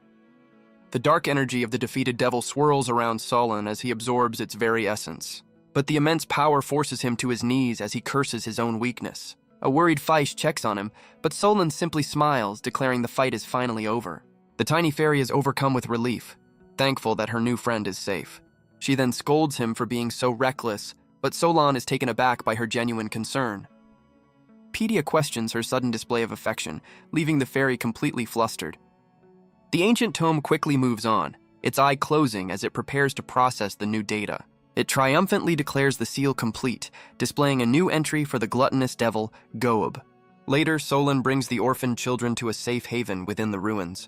The dark energy of the defeated devil swirls around Solon as he absorbs its very essence. But the immense power forces him to his knees as he curses his own weakness. A worried Faish checks on him, but Solon simply smiles, declaring the fight is finally over. The tiny fairy is overcome with relief, thankful that her new friend is safe. She then scolds him for being so reckless, but Solon is taken aback by her genuine concern. Pedia questions her sudden display of affection, leaving the fairy completely flustered. The ancient tome quickly moves on, its eye closing as it prepares to process the new data. It triumphantly declares the seal complete, displaying a new entry for the gluttonous devil, Goab. Later, Solon brings the orphaned children to a safe haven within the ruins.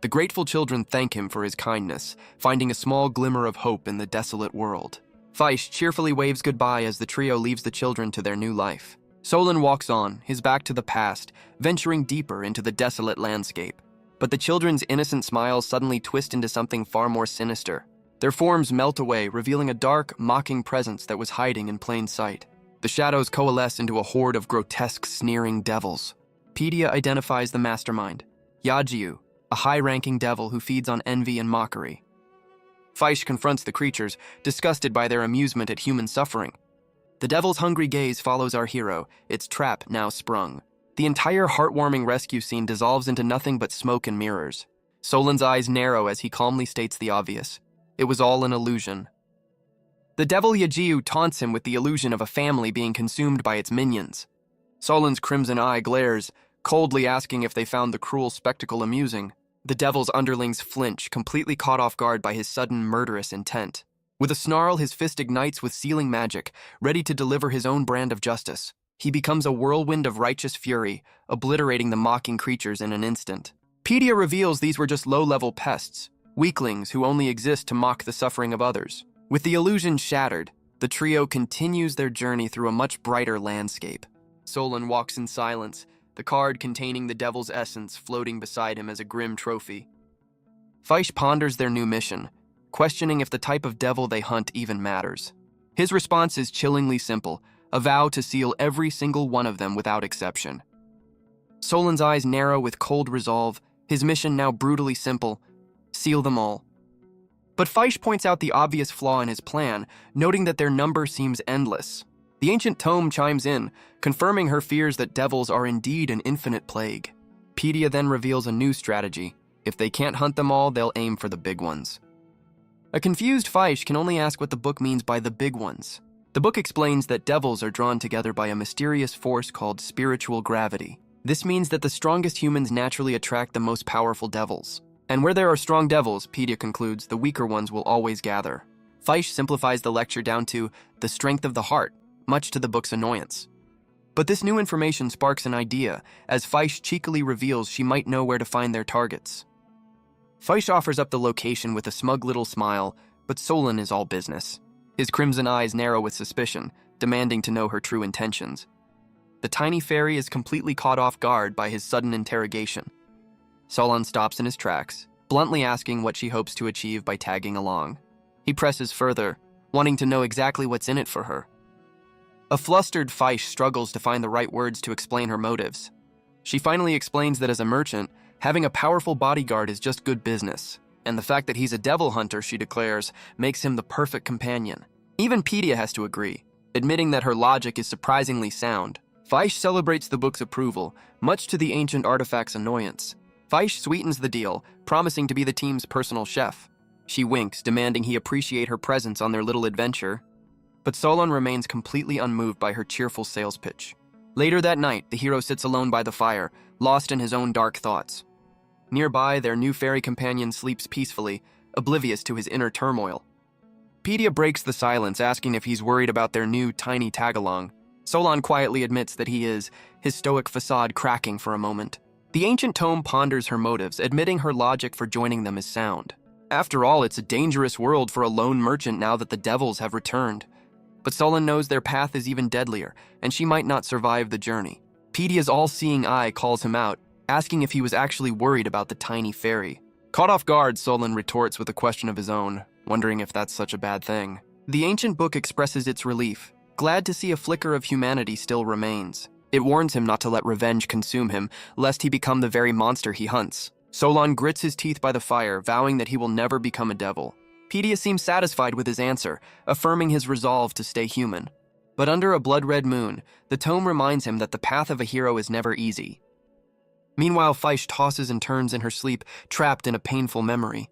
The grateful children thank him for his kindness, finding a small glimmer of hope in the desolate world. Faish cheerfully waves goodbye as the trio leaves the children to their new life. Solon walks on, his back to the past, venturing deeper into the desolate landscape. But the children's innocent smiles suddenly twist into something far more sinister. Their forms melt away, revealing a dark, mocking presence that was hiding in plain sight. The shadows coalesce into a horde of grotesque, sneering devils. Pedia identifies the mastermind, Yajiu, a high-ranking devil who feeds on envy and mockery. Faish confronts the creatures, disgusted by their amusement at human suffering. The devil's hungry gaze follows our hero, its trap now sprung. The entire heartwarming rescue scene dissolves into nothing but smoke and mirrors. Solon's eyes narrow as he calmly states the obvious. It was all an illusion. The devil Yajiu taunts him with the illusion of a family being consumed by its minions. Solon's crimson eye glares, coldly asking if they found the cruel spectacle amusing. The devil's underlings flinch, completely caught off guard by his sudden murderous intent. With a snarl, his fist ignites with sealing magic, ready to deliver his own brand of justice. He becomes a whirlwind of righteous fury, obliterating the mocking creatures in an instant. Pedia reveals these were just low-level pests, weaklings who only exist to mock the suffering of others. With the illusion shattered, the trio continues their journey through a much brighter landscape. Solon walks in silence, the card containing the devil's essence floating beside him as a grim trophy. Faish ponders their new mission, questioning if the type of devil they hunt even matters. His response is chillingly simple, a vow to seal every single one of them without exception. Solon's eyes narrow with cold resolve, his mission now brutally simple: seal them all. But Faish points out the obvious flaw in his plan, noting that their number seems endless. The ancient tome chimes in, confirming her fears that devils are indeed an infinite plague. Pedia then reveals a new strategy. If they can't hunt them all, they'll aim for the big ones. A confused Faish can only ask what the book means by the big ones. The book explains that devils are drawn together by a mysterious force called spiritual gravity. This means that the strongest humans naturally attract the most powerful devils. And where there are strong devils, Pedia concludes, the weaker ones will always gather. Faish simplifies the lecture down to the strength of the heart, much to the book's annoyance. But this new information sparks an idea, as Faish cheekily reveals she might know where to find their targets. Faish offers up the location with a smug little smile, but Solon is all business. His crimson eyes narrow with suspicion, demanding to know her true intentions. The tiny fairy is completely caught off guard by his sudden interrogation. Solon stops in his tracks, bluntly asking what she hopes to achieve by tagging along. He presses further, wanting to know exactly what's in it for her. A flustered Faish struggles to find the right words to explain her motives. She finally explains that as a merchant, having a powerful bodyguard is just good business, and the fact that he's a devil hunter, she declares, makes him the perfect companion. Even Pedia has to agree, admitting that her logic is surprisingly sound. Faish celebrates the book's approval, much to the ancient artifact's annoyance. Faish sweetens the deal, promising to be the team's personal chef. She winks, demanding he appreciate her presence on their little adventure. But Solon remains completely unmoved by her cheerful sales pitch. Later that night, the hero sits alone by the fire, lost in his own dark thoughts. Nearby, their new fairy companion sleeps peacefully, oblivious to his inner turmoil. Pedia breaks the silence, asking if he's worried about their new tiny tag-along. Solon quietly admits that he is, his stoic facade cracking for a moment. The ancient tome ponders her motives, admitting her logic for joining them is sound. After all, it's a dangerous world for a lone merchant now that the devils have returned. But Solon knows their path is even deadlier, and she might not survive the journey. Pedia's all-seeing eye calls him out, asking if he was actually worried about the tiny fairy. Caught off guard, Solon retorts with a question of his own, wondering if that's such a bad thing. The ancient book expresses its relief, glad to see a flicker of humanity still remains. It warns him not to let revenge consume him, lest he become the very monster he hunts. Solon grits his teeth by the fire, vowing that he will never become a devil. Pedia seems satisfied with his answer, affirming his resolve to stay human. But under a blood-red moon, the tome reminds him that the path of a hero is never easy. Meanwhile, Faish tosses and turns in her sleep, trapped in a painful memory.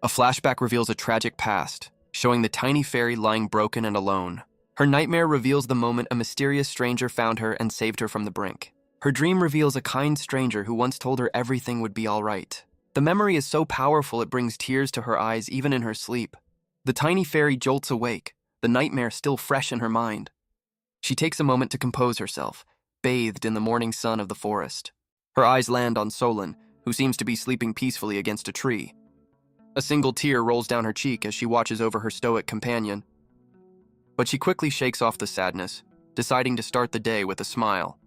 A flashback reveals a tragic past, showing the tiny fairy lying broken and alone. Her nightmare reveals the moment a mysterious stranger found her and saved her from the brink. Her dream reveals a kind stranger who once told her everything would be all right. The memory is so powerful it brings tears to her eyes even in her sleep. The tiny fairy jolts awake, the nightmare still fresh in her mind. She takes a moment to compose herself, bathed in the morning sun of the forest. Her eyes land on Solon, who seems to be sleeping peacefully against a tree. A single tear rolls down her cheek as she watches over her stoic companion. But she quickly shakes off the sadness, deciding to start the day with a smile.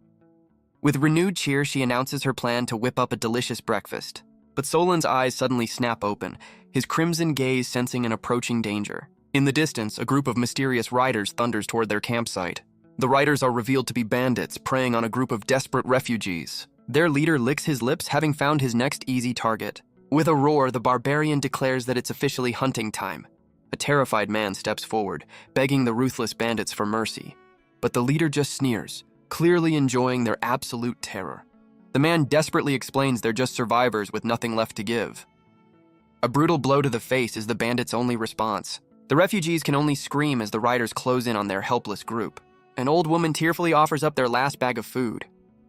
With renewed cheer, she announces her plan to whip up a delicious breakfast. But Solon's eyes suddenly snap open, his crimson gaze sensing an approaching danger. In the distance, a group of mysterious riders thunders toward their campsite. The riders are revealed to be bandits preying on a group of desperate refugees. Their leader licks his lips, having found his next easy target. With a roar, the barbarian declares that it's officially hunting time. A terrified man steps forward, begging the ruthless bandits for mercy. But the leader just sneers, clearly enjoying their absolute terror. The man desperately explains they're just survivors with nothing left to give. A brutal blow to the face is the bandits' only response. The refugees can only scream as the riders close in on their helpless group. An old woman tearfully offers up their last bag of food.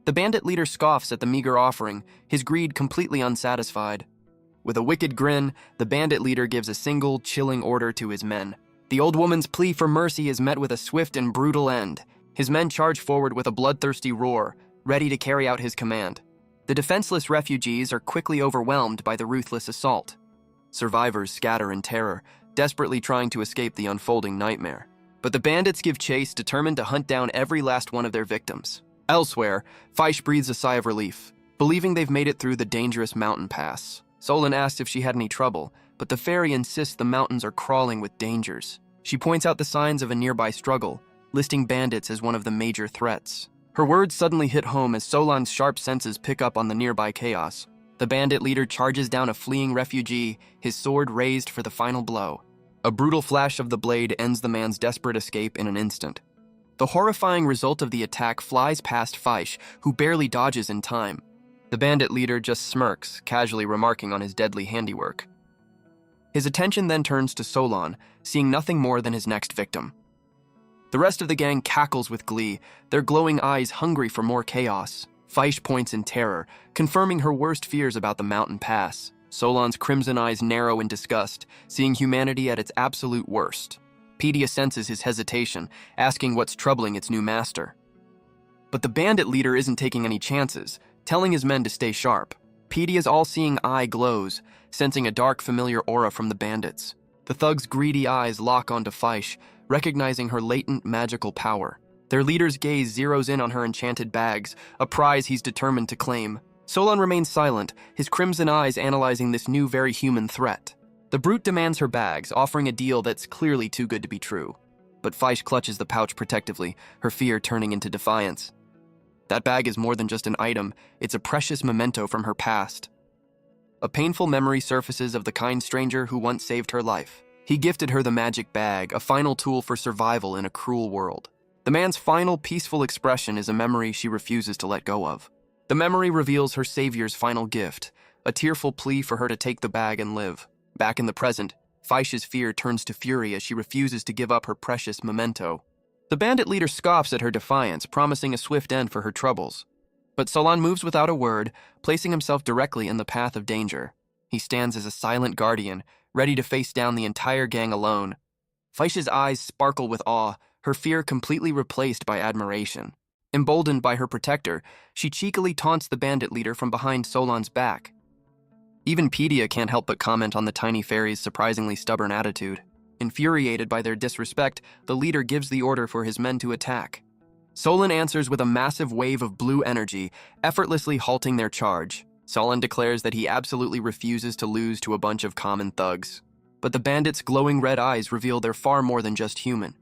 The bandit leader scoffs at the meager offering, his greed completely unsatisfied. With a wicked grin, the bandit leader gives a single, chilling order to his men. The old woman's plea for mercy is met with a swift and brutal end. His men charge forward with a bloodthirsty roar, ready to carry out his command. The defenseless refugees are quickly overwhelmed by the ruthless assault. Survivors scatter in terror, desperately trying to escape the unfolding nightmare. But the bandits give chase, determined to hunt down every last one of their victims. Elsewhere, Faish breathes a sigh of relief, believing they've made it through the dangerous mountain pass. Solon asks if she had any trouble, but the fairy insists the mountains are crawling with dangers. She points out the signs of a nearby struggle, listing bandits as one of the major threats. Her words suddenly hit home as Solon's sharp senses pick up on the nearby chaos. The bandit leader charges down a fleeing refugee, his sword raised for the final blow. A brutal flash of the blade ends the man's desperate escape in an instant. The horrifying result of the attack flies past Faish, who barely dodges in time. The bandit leader just smirks, casually remarking on his deadly handiwork. His attention then turns to Solon, seeing nothing more than his next victim. The rest of the gang cackles with glee, their glowing eyes hungry for more chaos. Faish points in terror, confirming her worst fears about the mountain pass. Solon's crimson eyes narrow in disgust, seeing humanity at its absolute worst. Pedia senses his hesitation, asking what's troubling its new master. But the bandit leader isn't taking any chances, telling his men to stay sharp. Pedia's all-seeing eye glows, sensing a dark, familiar aura from the bandits. The thug's greedy eyes lock onto Faish, recognizing her latent magical power. Their leader's gaze zeroes in on her enchanted bags, a prize he's determined to claim. Solon remains silent, his crimson eyes analyzing this new, very human threat. The brute demands her bags, offering a deal that's clearly too good to be true. But Faish clutches the pouch protectively, her fear turning into defiance. That bag is more than just an item, it's a precious memento from her past. A painful memory surfaces of the kind stranger who once saved her life. He gifted her the magic bag, a final tool for survival in a cruel world. The man's final peaceful expression is a memory she refuses to let go of. The memory reveals her savior's final gift, a tearful plea for her to take the bag and live. Back in the present, Faish's fear turns to fury as she refuses to give up her precious memento. The bandit leader scoffs at her defiance, promising a swift end for her troubles. But Solon moves without a word, placing himself directly in the path of danger. He stands as a silent guardian, ready to face down the entire gang alone. Faish's eyes sparkle with awe, her fear completely replaced by admiration. Emboldened by her protector, she cheekily taunts the bandit leader from behind Solon's back. Even Pedia can't help but comment on the tiny fairy's surprisingly stubborn attitude. Infuriated by their disrespect, the leader gives the order for his men to attack. Solon answers with a massive wave of blue energy, effortlessly halting their charge. Solon declares that he absolutely refuses to lose to a bunch of common thugs. But the bandits' glowing red eyes reveal they're far more than just human.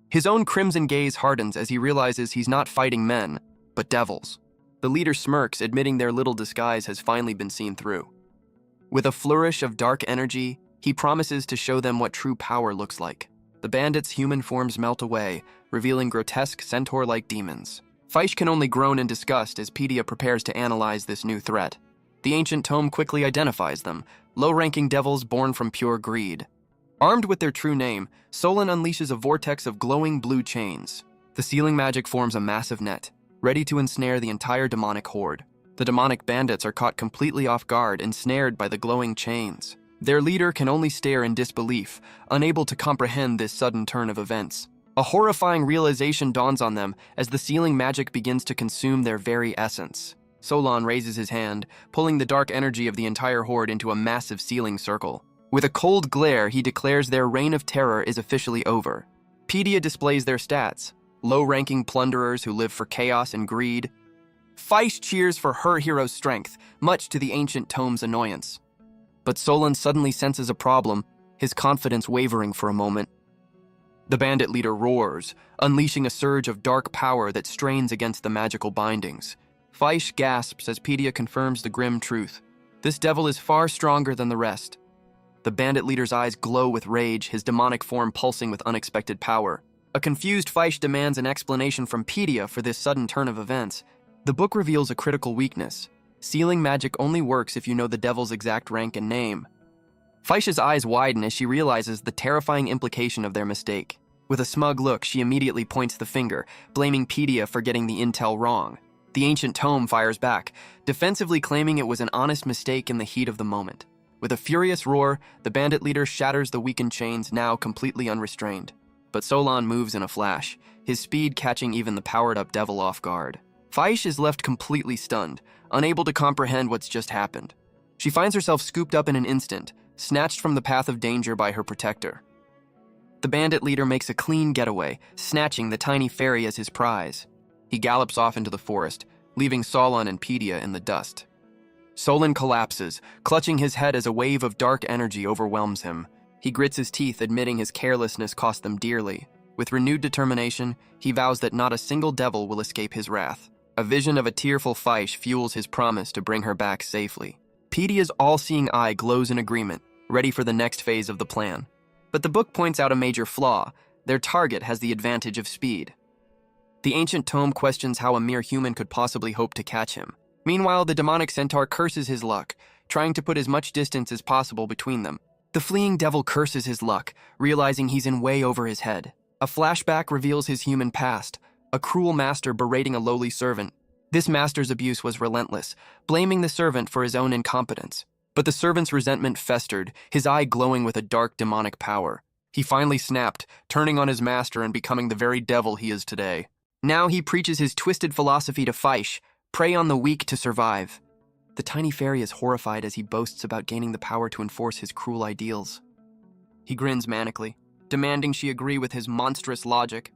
His own crimson gaze hardens as he realizes he's not fighting men, but devils. The leader smirks, admitting their little disguise has finally been seen through. With a flourish of dark energy, he promises to show them what true power looks like. The bandits' human forms melt away, revealing grotesque centaur-like demons. Faish can only groan in disgust as Pedia prepares to analyze this new threat. The ancient tome quickly identifies them, low-ranking devils born from pure greed. Armed with their true name, Solon unleashes a vortex of glowing blue chains. The sealing magic forms a massive net, ready to ensnare the entire demonic horde. The demonic bandits are caught completely off guard, ensnared by the glowing chains. Their leader can only stare in disbelief, unable to comprehend this sudden turn of events. A horrifying realization dawns on them as the sealing magic begins to consume their very essence. Solon raises his hand, pulling the dark energy of the entire horde into a massive sealing circle. With a cold glare, he declares their reign of terror is officially over. Pedia displays their stats: low-ranking plunderers who live for chaos and greed. Faish cheers for her hero's strength, much to the ancient tome's annoyance. But Solon suddenly senses a problem, his confidence wavering for a moment. The bandit leader roars, unleashing a surge of dark power that strains against the magical bindings. Faish gasps as Pedia confirms the grim truth. This devil is far stronger than the rest. The bandit leader's eyes glow with rage, his demonic form pulsing with unexpected power. A confused Faish demands an explanation from Pedia for this sudden turn of events. The book reveals a critical weakness. Sealing magic only works if you know the devil's exact rank and name. Faish's eyes widen as she realizes the terrifying implication of their mistake. With a smug look, she immediately points the finger, blaming Pedia for getting the intel wrong. The ancient tome fires back, defensively claiming it was an honest mistake in the heat of the moment. With a furious roar, the bandit leader shatters the weakened chains, now completely unrestrained. But Solon moves in a flash, his speed catching even the powered-up devil off guard. Faish is left completely stunned, unable to comprehend what's just happened. She finds herself scooped up in an instant, snatched from the path of danger by her protector. The bandit leader makes a clean getaway, snatching the tiny fairy as his prize. He gallops off into the forest, leaving Solon and Pedia in the dust. Solon collapses, clutching his head as a wave of dark energy overwhelms him. He grits his teeth, admitting his carelessness cost them dearly. With renewed determination, he vows that not a single devil will escape his wrath. A vision of a tearful Faish fuels his promise to bring her back safely. Pedia's all-seeing eye glows in agreement, ready for the next phase of the plan. But the book points out a major flaw. Their target has the advantage of speed. The ancient tome questions how a mere human could possibly hope to catch him. Meanwhile, the demonic centaur curses his luck, trying to put as much distance as possible between them. The fleeing devil curses his luck, realizing he's in way over his head. A flashback reveals his human past, a cruel master berating a lowly servant. This master's abuse was relentless, blaming the servant for his own incompetence. But the servant's resentment festered, his eye glowing with a dark demonic power. He finally snapped, turning on his master and becoming the very devil he is today. Now he preaches his twisted philosophy to Faish: prey on the weak to survive. The tiny fairy is horrified as he boasts about gaining the power to enforce his cruel ideals. He grins manically, demanding she agree with his monstrous logic.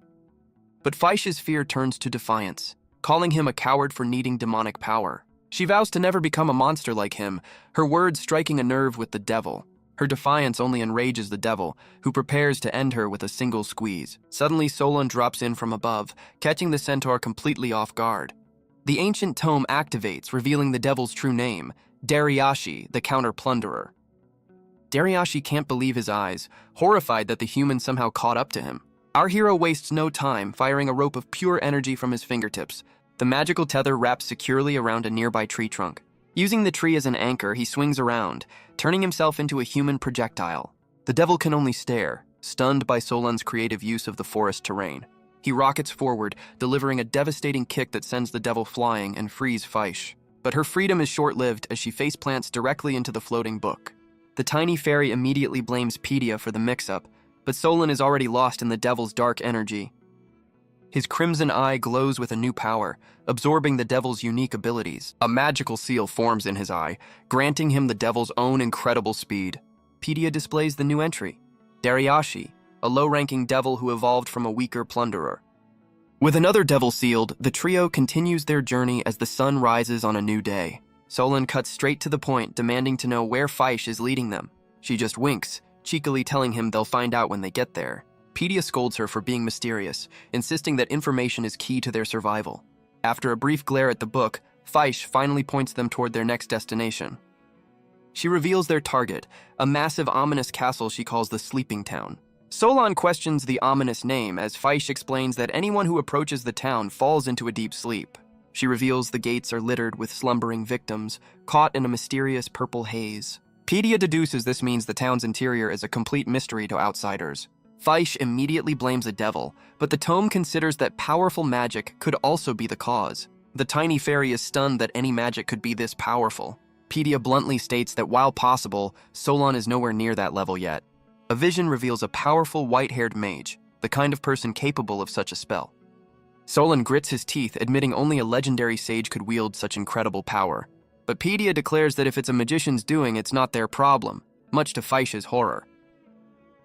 But Faish's fear turns to defiance, calling him a coward for needing demonic power. She vows to never become a monster like him, her words striking a nerve with the devil. Her defiance only enrages the devil, who prepares to end her with a single squeeze. Suddenly, Solon drops in from above, catching the centaur completely off guard. The ancient tome activates, revealing the devil's true name, Dariashi, the counter-plunderer. Dariashi can't believe his eyes, horrified that the human somehow caught up to him. Our hero wastes no time, firing a rope of pure energy from his fingertips. The magical tether wraps securely around a nearby tree trunk. Using the tree as an anchor, he swings around, turning himself into a human projectile. The devil can only stare, stunned by Solon's creative use of the forest terrain. He rockets forward, delivering a devastating kick that sends the devil flying and frees Faish. But her freedom is short-lived as she faceplants directly into the floating book. The tiny fairy immediately blames Pedia for the mix-up, but Solon is already lost in the devil's dark energy. His crimson eye glows with a new power, absorbing the devil's unique abilities. A magical seal forms in his eye, granting him the devil's own incredible speed. Pedia displays the new entry, Dariashi, a low-ranking devil who evolved from a weaker plunderer. With another devil sealed, the trio continues their journey as the sun rises on a new day. Solon cuts straight to the point, demanding to know where Faish is leading them. She just winks, cheekily telling him they'll find out when they get there. Pedia scolds her for being mysterious, insisting that information is key to their survival. After a brief glare at the book, Faish finally points them toward their next destination. She reveals their target, a massive ominous castle she calls the Sleeping Town. Solon questions the ominous name as Faish explains that anyone who approaches the town falls into a deep sleep. She reveals the gates are littered with slumbering victims, caught in a mysterious purple haze. Pedia deduces this means the town's interior is a complete mystery to outsiders. Faish immediately blames a devil, but the tome considers that powerful magic could also be the cause. The tiny fairy is stunned that any magic could be this powerful. Pedia bluntly states that while possible, Solon is nowhere near that level yet. A vision reveals a powerful white-haired mage, the kind of person capable of such a spell. Solon grits his teeth, admitting only a legendary sage could wield such incredible power. But Pedia declares that if it's a magician's doing, it's not their problem, much to Faish's horror.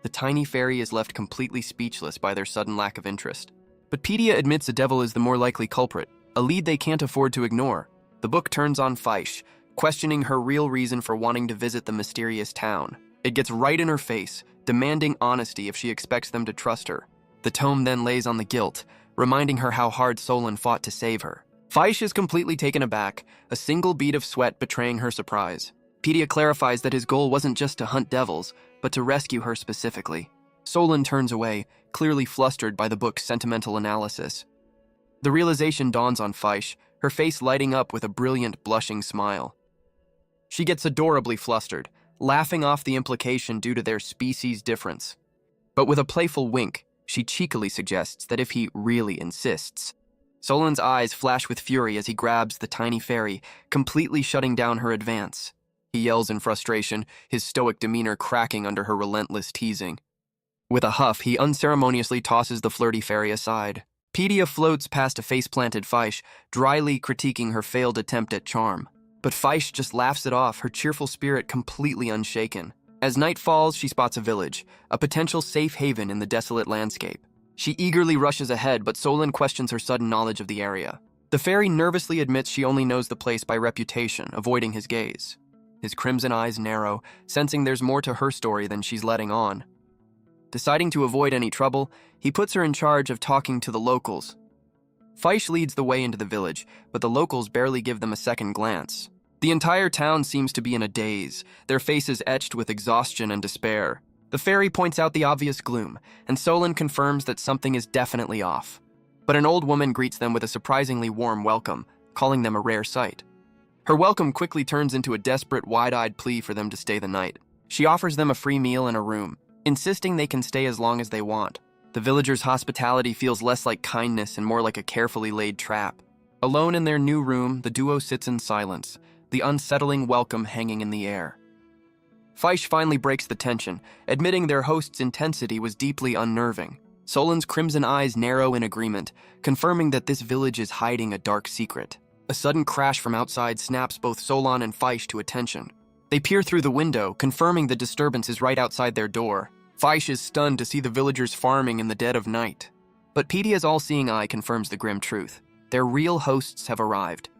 The tiny fairy is left completely speechless by their sudden lack of interest. But Pedia admits the devil is the more likely culprit, a lead they can't afford to ignore. The book turns on Faish, questioning her real reason for wanting to visit the mysterious town. It gets right in her face, demanding honesty if she expects them to trust her. The tome then lays on the guilt, reminding her how hard Solon fought to save her. Faish is completely taken aback, a single bead of sweat betraying her surprise. Pedia clarifies that his goal wasn't just to hunt devils, but to rescue her specifically. Solon turns away, clearly flustered by the book's sentimental analysis. The realization dawns on Faish, her face lighting up with a brilliant, blushing smile. She gets adorably flustered, laughing off the implication due to their species difference. But with a playful wink, she cheekily suggests that if he really insists. Solon's eyes flash with fury as he grabs the tiny fairy, completely shutting down her advance. he yells in frustration, his stoic demeanor cracking under her relentless teasing. With a huff, he unceremoniously tosses the flirty fairy aside. Pedia floats past a face-planted Faish, dryly critiquing her failed attempt at charm. But Faish just laughs it off, her cheerful spirit completely unshaken. As night falls, she spots a village, a potential safe haven in the desolate landscape. She eagerly rushes ahead, but Solon questions her sudden knowledge of the area. The fairy nervously admits she only knows the place by reputation, avoiding his gaze. His crimson eyes narrow, sensing there's more to her story than she's letting on. Deciding to avoid any trouble, he puts her in charge of talking to the locals. Faish leads the way into the village, but the locals barely give them a second glance. The entire town seems to be in a daze, their faces etched with exhaustion and despair. The fairy points out the obvious gloom, and Solon confirms that something is definitely off. But an old woman greets them with a surprisingly warm welcome, calling them a rare sight. Her welcome quickly turns into a desperate, wide-eyed plea for them to stay the night. She offers them a free meal and a room, insisting they can stay as long as they want. The villagers' hospitality feels less like kindness and more like a carefully laid trap. Alone in their new room, the duo sits in silence, the unsettling welcome hanging in the air. Faish finally breaks the tension, admitting their host's intensity was deeply unnerving. Solon's crimson eyes narrow in agreement, confirming that this village is hiding a dark secret. A sudden crash from outside snaps both Solon and Faish to attention. They peer through the window, confirming the disturbance is right outside their door. Faish is stunned to see the villagers farming in the dead of night. But Pedia's all-seeing eye confirms the grim truth. Their real hosts have arrived.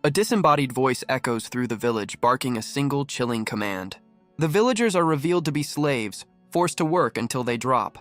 A disembodied voice echoes through the village, barking a single chilling command. The villagers are revealed to be slaves, forced to work until they drop.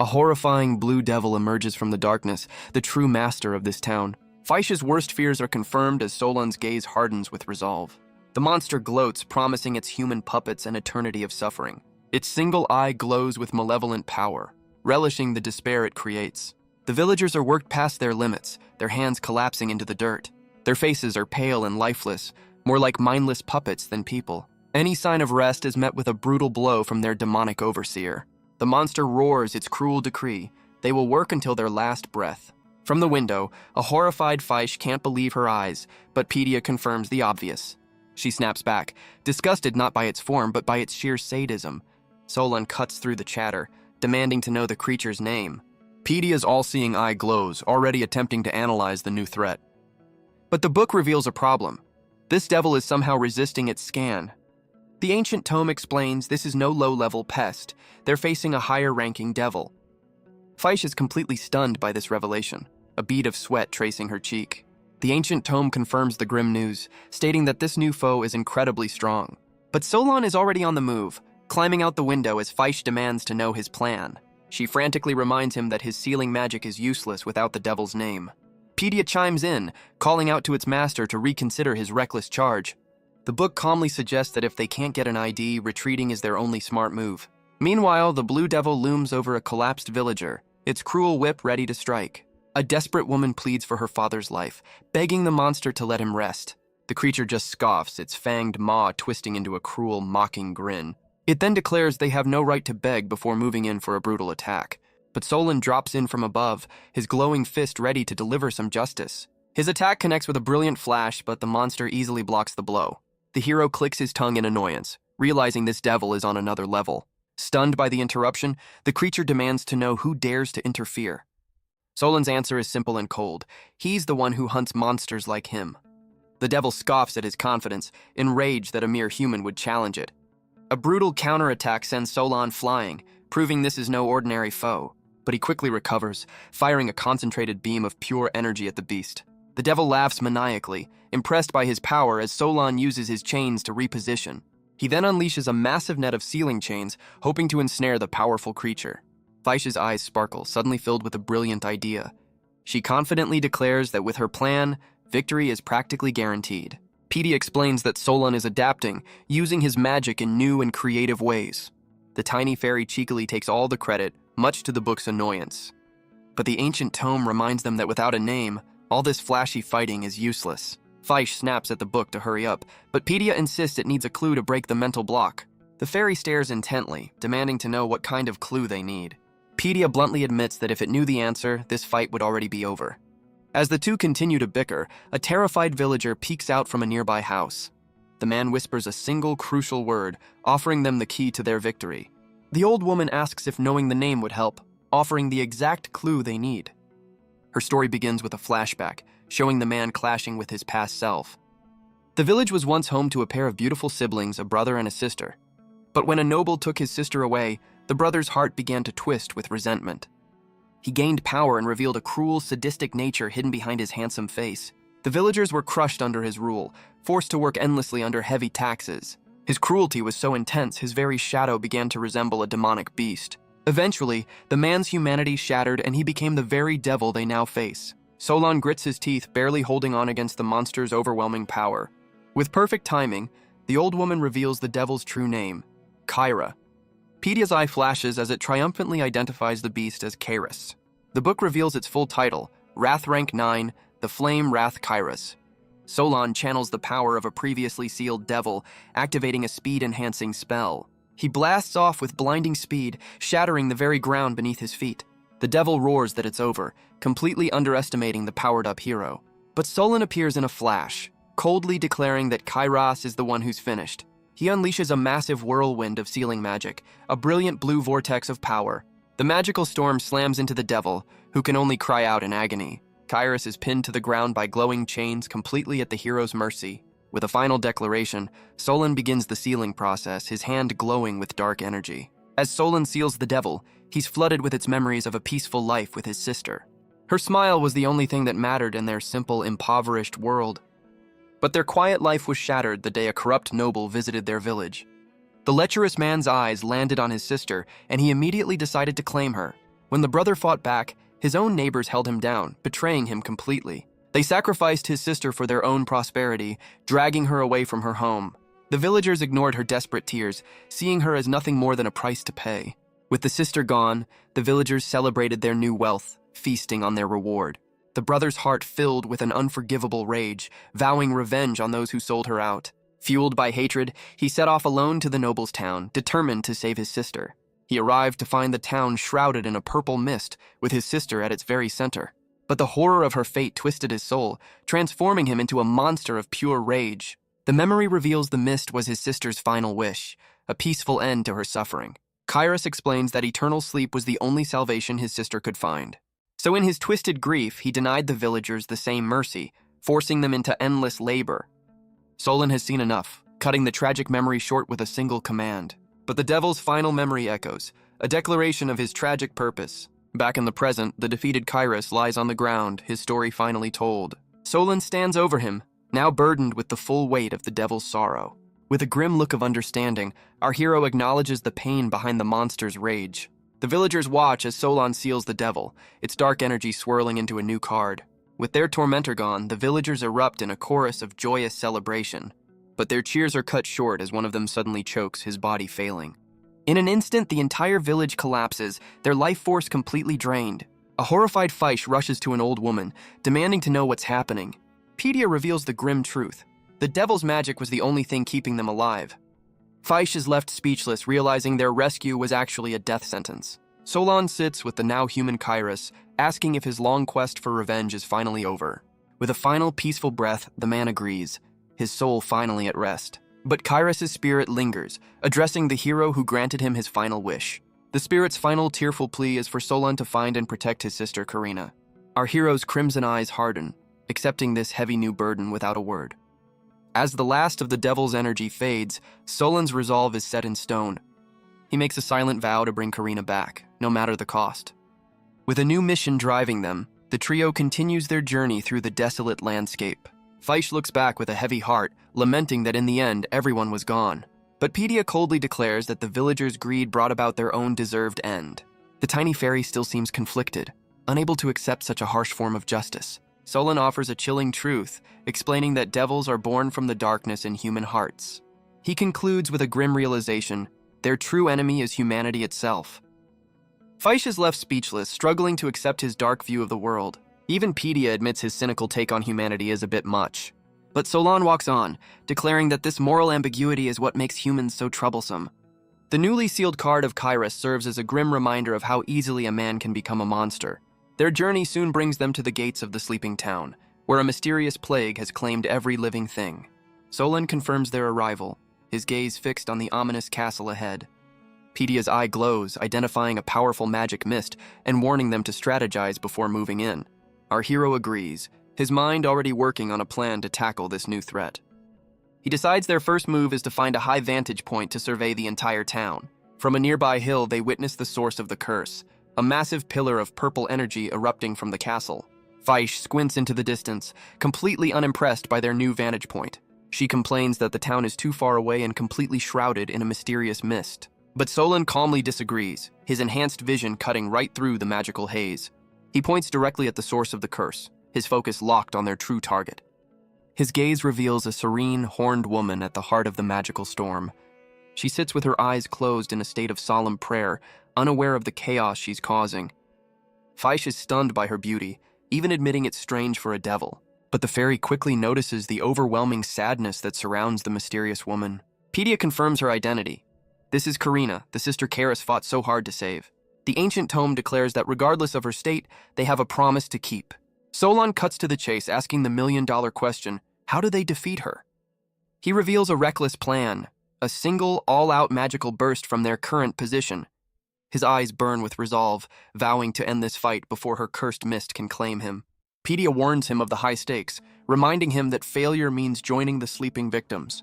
A horrifying blue devil emerges from the darkness, the true master of this town. Faish's worst fears are confirmed as Solon's gaze hardens with resolve. The monster gloats, promising its human puppets an eternity of suffering. Its single eye glows with malevolent power, relishing the despair it creates. The villagers are worked past their limits, their hands collapsing into the dirt. Their faces are pale and lifeless, more like mindless puppets than people. Any sign of rest is met with a brutal blow from their demonic overseer. The monster roars its cruel decree. They will work until their last breath. From the window, a horrified Faish can't believe her eyes, but Pedia confirms the obvious. She snaps back, disgusted not by its form, but by its sheer sadism. Solon cuts through the chatter, demanding to know the creature's name. Pedia's all-seeing eye glows, already attempting to analyze the new threat. But the book reveals a problem. This devil is somehow resisting its scan. The ancient tome explains this is no low-level pest. They're facing a higher-ranking devil. Faish is completely stunned by this revelation, a bead of sweat tracing her cheek. The ancient tome confirms the grim news, stating that this new foe is incredibly strong. But Solon is already on the move, climbing out the window as Faish demands to know his plan. She frantically reminds him that his sealing magic is useless without the devil's name. Pedia chimes in, calling out to its master to reconsider his reckless charge. The book calmly suggests that if they can't get an ID, retreating is their only smart move. Meanwhile, the blue devil looms over a collapsed villager, its cruel whip ready to strike. A desperate woman pleads for her father's life, begging the monster to let him rest. The creature just scoffs, its fanged maw twisting into a cruel, mocking grin. It then declares they have no right to beg before moving in for a brutal attack. But Solon drops in from above, his glowing fist ready to deliver some justice. His attack connects with a brilliant flash, but the monster easily blocks the blow. The hero clicks his tongue in annoyance, realizing this devil is on another level. Stunned by the interruption, the creature demands to know who dares to interfere. Solon's answer is simple and cold. He's the one who hunts monsters like him. The devil scoffs at his confidence, enraged that a mere human would challenge it. A brutal counterattack sends Solon flying, proving this is no ordinary foe. But he quickly recovers, firing a concentrated beam of pure energy at the beast. The devil laughs maniacally, impressed by his power as Solon uses his chains to reposition. He then unleashes a massive net of sealing chains, hoping to ensnare the powerful creature. Faish's eyes sparkle, suddenly filled with a brilliant idea. She confidently declares that with her plan, victory is practically guaranteed. Pedia explains that Solon is adapting, using his magic in new and creative ways. The tiny fairy cheekily takes all the credit, much to the book's annoyance. But the ancient tome reminds them that without a name, all this flashy fighting is useless. Faish snaps at the book to hurry up, but Pedia insists it needs a clue to break the mental block. The fairy stares intently, demanding to know what kind of clue they need. Pedia bluntly admits that if it knew the answer, this fight would already be over. As the two continue to bicker, a terrified villager peeks out from a nearby house. The man whispers a single crucial word, offering them the key to their victory. The old woman asks if knowing the name would help, offering the exact clue they need. Her story begins with a flashback, showing the man clashing with his past self. The village was once home to a pair of beautiful siblings, a brother and a sister. But when a noble took his sister away, the brother's heart began to twist with resentment. He gained power and revealed a cruel, sadistic nature hidden behind his handsome face. The villagers were crushed under his rule, forced to work endlessly under heavy taxes. His cruelty was so intense, his very shadow began to resemble a demonic beast. Eventually, the man's humanity shattered and he became the very devil they now face. Solon grits his teeth, barely holding on against the monster's overwhelming power. With perfect timing, the old woman reveals the devil's true name, Kyra. Pedia's eye flashes as it triumphantly identifies the beast as Kairos. The book reveals its full title, Wrath Rank 9, The Flame Wrath Kairos. Solon channels the power of a previously sealed devil, activating a speed-enhancing spell. He blasts off with blinding speed, shattering the very ground beneath his feet. The devil roars that it's over, completely underestimating the powered-up hero. But Solon appears in a flash, coldly declaring that Kairos is the one who's finished. He unleashes a massive whirlwind of sealing magic, a brilliant blue vortex of power. The magical storm slams into the devil, who can only cry out in agony. Kairos is pinned to the ground by glowing chains, completely at the hero's mercy. With a final declaration, Solon begins the sealing process, his hand glowing with dark energy. As Solon seals the devil, he's flooded with its memories of a peaceful life with his sister. Her smile was the only thing that mattered in their simple, impoverished world. But their quiet life was shattered the day a corrupt noble visited their village. The lecherous man's eyes landed on his sister, and he immediately decided to claim her. When the brother fought back, his own neighbors held him down, betraying him completely. They sacrificed his sister for their own prosperity, dragging her away from her home. The villagers ignored her desperate tears, seeing her as nothing more than a price to pay. With the sister gone, the villagers celebrated their new wealth, feasting on their reward. The brother's heart filled with an unforgivable rage, vowing revenge on those who sold her out. Fueled by hatred, he set off alone to the noble's town, determined to save his sister. He arrived to find the town shrouded in a purple mist, with his sister at its very center. But the horror of her fate twisted his soul, transforming him into a monster of pure rage. The memory reveals the mist was his sister's final wish, a peaceful end to her suffering. Kairos explains that eternal sleep was the only salvation his sister could find. So in his twisted grief, he denied the villagers the same mercy, forcing them into endless labor. Solon has seen enough, cutting the tragic memory short with a single command. But the devil's final memory echoes, a declaration of his tragic purpose. Back in the present, the defeated Kairos lies on the ground, his story finally told. Solon stands over him, now burdened with the full weight of the devil's sorrow. With a grim look of understanding, our hero acknowledges the pain behind the monster's rage. The villagers watch as Solon seals the devil, its dark energy swirling into a new card. With their tormentor gone, the villagers erupt in a chorus of joyous celebration. But their cheers are cut short as one of them suddenly chokes, his body failing. In an instant, the entire village collapses, their life force completely drained. A horrified Faish rushes to an old woman, demanding to know what's happening. Pedia reveals the grim truth. The devil's magic was the only thing keeping them alive. Faish is left speechless, realizing their rescue was actually a death sentence. Solon sits with the now human Kairos, asking if his long quest for revenge is finally over. With a final peaceful breath, the man agrees, his soul finally at rest. But Kairos' spirit lingers, addressing the hero who granted him his final wish. The spirit's final tearful plea is for Solon to find and protect his sister Karina. Our hero's crimson eyes harden, accepting this heavy new burden without a word. As the last of the devil's energy fades, Solon's resolve is set in stone. He makes a silent vow to bring Karina back, no matter the cost. With a new mission driving them, the trio continues their journey through the desolate landscape. Faish looks back with a heavy heart, lamenting that in the end, everyone was gone. But Pedia coldly declares that the villagers' greed brought about their own deserved end. The tiny fairy still seems conflicted, unable to accept such a harsh form of justice. Solon offers a chilling truth, explaining that devils are born from the darkness in human hearts. He concludes with a grim realization: their true enemy is humanity itself. Faish is left speechless, struggling to accept his dark view of the world. Even Pedia admits his cynical take on humanity is a bit much. But Solon walks on, declaring that this moral ambiguity is what makes humans so troublesome. The newly sealed card of Kairos serves as a grim reminder of how easily a man can become a monster. Their journey soon brings them to the gates of the sleeping town, where a mysterious plague has claimed every living thing. Solon confirms their arrival, his gaze fixed on the ominous castle ahead. Pedia's eye glows, identifying a powerful magic mist and warning them to strategize before moving in. Our hero agrees, his mind already working on a plan to tackle this new threat. He decides their first move is to find a high vantage point to survey the entire town. From a nearby hill, they witness the source of the curse, a massive pillar of purple energy erupting from the castle. Faish squints into the distance, completely unimpressed by their new vantage point. She complains that the town is too far away and completely shrouded in a mysterious mist. But Solon calmly disagrees, his enhanced vision cutting right through the magical haze. He points directly at the source of the curse, his focus locked on their true target. His gaze reveals a serene, horned woman at the heart of the magical storm. She sits with her eyes closed in a state of solemn prayer, unaware of the chaos she's causing. Faish is stunned by her beauty, even admitting it's strange for a devil. But the fairy quickly notices the overwhelming sadness that surrounds the mysterious woman. Pedia confirms her identity. This is Karina, the sister Karis fought so hard to save. The ancient tome declares that regardless of her state, they have a promise to keep. Solon cuts to the chase, asking the million-dollar question, how do they defeat her? He reveals a reckless plan, a single, all-out magical burst from their current position. His eyes burn with resolve, vowing to end this fight before her cursed mist can claim him. Pedia warns him of the high stakes, reminding him that failure means joining the sleeping victims.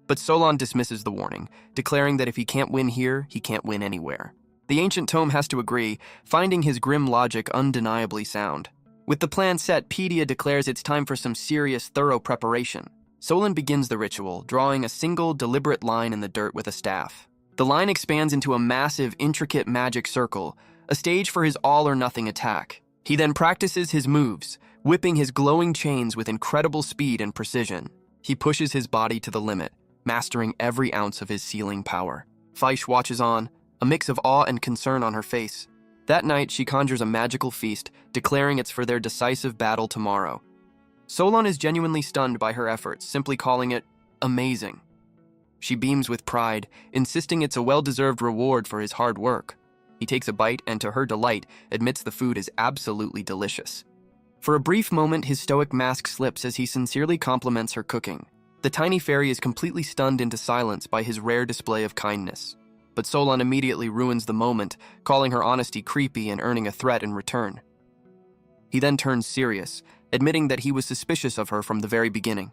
But Solon dismisses the warning, declaring that if he can't win here, he can't win anywhere. The ancient tome has to agree, finding his grim logic undeniably sound. With the plan set, Pedia declares it's time for some serious, thorough preparation. Solon begins the ritual, drawing a single, deliberate line in the dirt with a staff. The line expands into a massive, intricate magic circle, a stage for his all-or-nothing attack. He then practices his moves, whipping his glowing chains with incredible speed and precision. He pushes his body to the limit, mastering every ounce of his sealing power. Faish watches on, a mix of awe and concern on her face. That night, she conjures a magical feast, declaring it's for their decisive battle tomorrow. Solon is genuinely stunned by her efforts, simply calling it amazing. She beams with pride, insisting it's a well-deserved reward for his hard work. He takes a bite and, to her delight, admits the food is absolutely delicious. For a brief moment, his stoic mask slips as he sincerely compliments her cooking. The tiny fairy is completely stunned into silence by his rare display of kindness. But Solon immediately ruins the moment, calling her honesty creepy and earning a threat in return. He then turns serious, admitting that he was suspicious of her from the very beginning.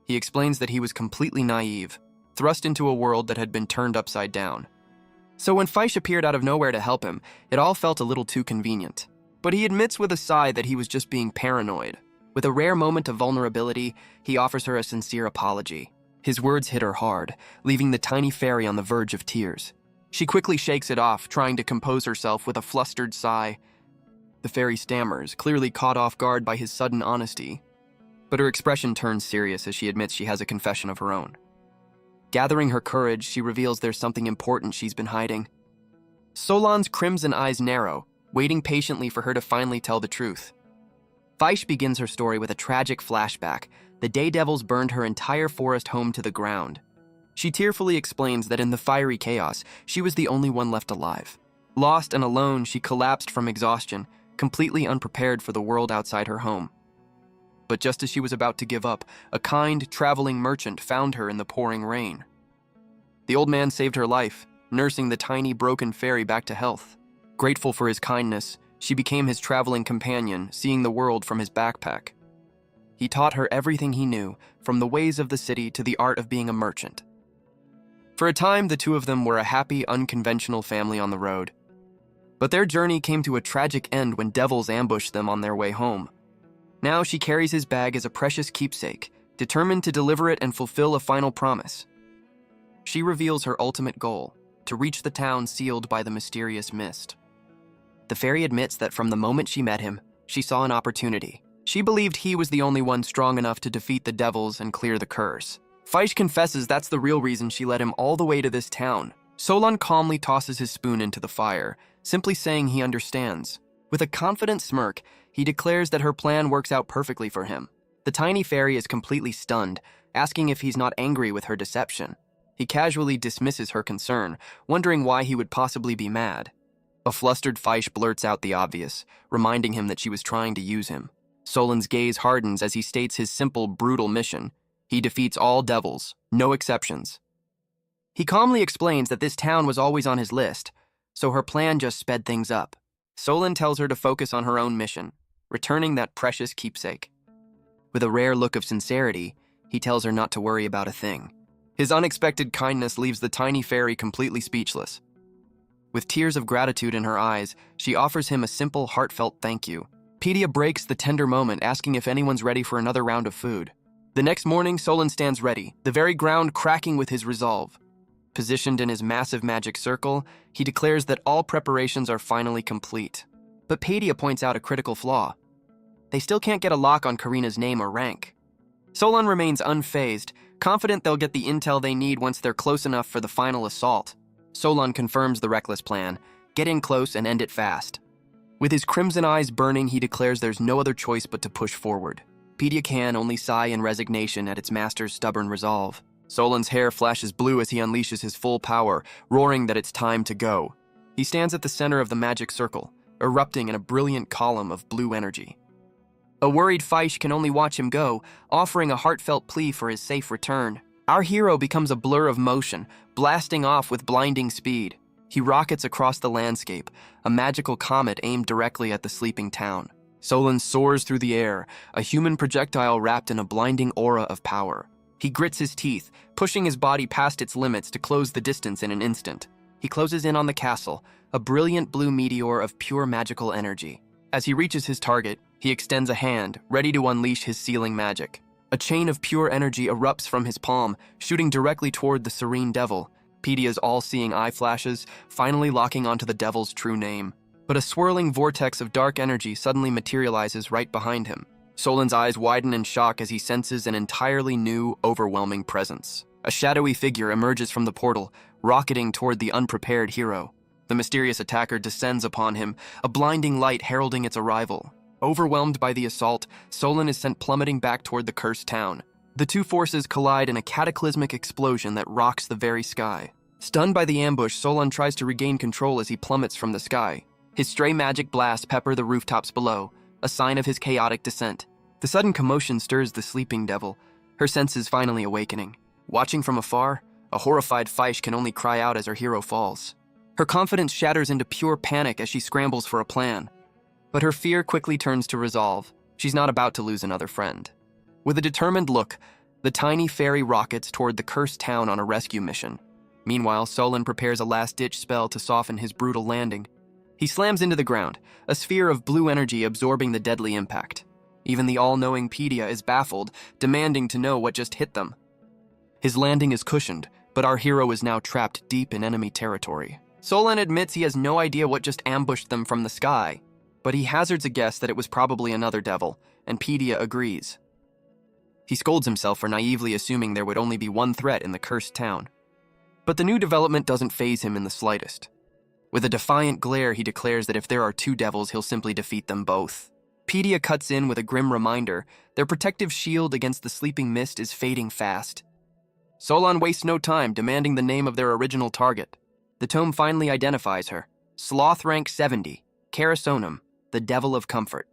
He explains that he was completely naive, thrust into a world that had been turned upside down. So when Faish appeared out of nowhere to help him, it all felt a little too convenient. But he admits with a sigh that he was just being paranoid. With a rare moment of vulnerability, he offers her a sincere apology. His words hit her hard, leaving the tiny fairy on the verge of tears. She quickly shakes it off, trying to compose herself with a flustered sigh. The fairy stammers, clearly caught off guard by his sudden honesty. But her expression turns serious as she admits she has a confession of her own. Gathering her courage, she reveals there's something important she's been hiding. Solon's crimson eyes narrow, waiting patiently for her to finally tell the truth. Faish begins her story with a tragic flashback. The Day Devils burned her entire forest home to the ground. She tearfully explains that in the fiery chaos, she was the only one left alive. Lost and alone, she collapsed from exhaustion, completely unprepared for the world outside her home. But just as she was about to give up, a kind, traveling merchant found her in the pouring rain. The old man saved her life, nursing the tiny, broken fairy back to health. Grateful for his kindness, she became his traveling companion, seeing the world from his backpack. He taught her everything he knew, from the ways of the city to the art of being a merchant. For a time, the two of them were a happy, unconventional family on the road. But their journey came to a tragic end when devils ambushed them on their way home. Now she carries his bag as a precious keepsake, determined to deliver it and fulfill a final promise. She reveals her ultimate goal, to reach the town sealed by the mysterious mist. The fairy admits that from the moment she met him, she saw an opportunity. She believed he was the only one strong enough to defeat the devils and clear the curse. Faish confesses that's the real reason she led him all the way to this town. Solon calmly tosses his spoon into the fire, simply saying he understands. With a confident smirk, he declares that her plan works out perfectly for him. The tiny fairy is completely stunned, asking if he's not angry with her deception. He casually dismisses her concern, wondering why he would possibly be mad. A flustered Faish blurts out the obvious, reminding him that she was trying to use him. Solon's gaze hardens as he states his simple, brutal mission. He defeats all devils, no exceptions. He calmly explains that this town was always on his list, so her plan just sped things up. Solon tells her to focus on her own mission, returning that precious keepsake. With a rare look of sincerity, he tells her not to worry about a thing. His unexpected kindness leaves the tiny fairy completely speechless. With tears of gratitude in her eyes, she offers him a simple, heartfelt thank you. Pedia breaks the tender moment, asking if anyone's ready for another round of food. The next morning, Solon stands ready, the very ground cracking with his resolve. Positioned in his massive magic circle, he declares that all preparations are finally complete. But Pedia points out a critical flaw. They still can't get a lock on Karina's name or rank. Solon remains unfazed, confident they'll get the intel they need once they're close enough for the final assault. Solon confirms the reckless plan, get in close and end it fast. With his crimson eyes burning, he declares there's no other choice but to push forward. Pedia can only sigh in resignation at its master's stubborn resolve. Solon's hair flashes blue as he unleashes his full power, roaring that it's time to go. He stands at the center of the magic circle, erupting in a brilliant column of blue energy. A worried Faish can only watch him go, offering a heartfelt plea for his safe return. Our hero becomes a blur of motion, blasting off with blinding speed. He rockets across the landscape, a magical comet aimed directly at the sleeping town. Solon soars through the air, a human projectile wrapped in a blinding aura of power. He grits his teeth, pushing his body past its limits to close the distance in an instant. He closes in on the castle, a brilliant blue meteor of pure magical energy. As he reaches his target, he extends a hand, ready to unleash his sealing magic. A chain of pure energy erupts from his palm, shooting directly toward the serene devil. Pedia's all-seeing eye flashes, finally locking onto the devil's true name. But a swirling vortex of dark energy suddenly materializes right behind him. Solon's eyes widen in shock as he senses an entirely new, overwhelming presence. A shadowy figure emerges from the portal, rocketing toward the unprepared hero. The mysterious attacker descends upon him, a blinding light heralding its arrival. Overwhelmed by the assault, Solon is sent plummeting back toward the cursed town. The two forces collide in a cataclysmic explosion that rocks the very sky. Stunned by the ambush, Solon tries to regain control as he plummets from the sky. His stray magic blasts pepper the rooftops below, a sign of his chaotic descent. The sudden commotion stirs the sleeping devil, her senses finally awakening. Watching from afar, a horrified Faish can only cry out as her hero falls. Her confidence shatters into pure panic as she scrambles for a plan. But her fear quickly turns to resolve. She's not about to lose another friend. With a determined look, the tiny fairy rockets toward the cursed town on a rescue mission. Meanwhile, Solon prepares a last-ditch spell to soften his brutal landing. He slams into the ground, a sphere of blue energy absorbing the deadly impact. Even the all-knowing Pedia is baffled, demanding to know what just hit them. His landing is cushioned, but our hero is now trapped deep in enemy territory. Solon admits he has no idea what just ambushed them from the sky, but he hazards a guess that it was probably another devil, and Pedia agrees. He scolds himself for naively assuming there would only be one threat in the cursed town. But the new development doesn't faze him in the slightest. With a defiant glare, he declares that if there are two devils, he'll simply defeat them both. Pedia cuts in with a grim reminder their protective shield against the sleeping mist is fading fast. Solon wastes no time demanding the name of their original target. The tome finally identifies her, Sloth Rank 70, Carasonum, the Devil of Comfort.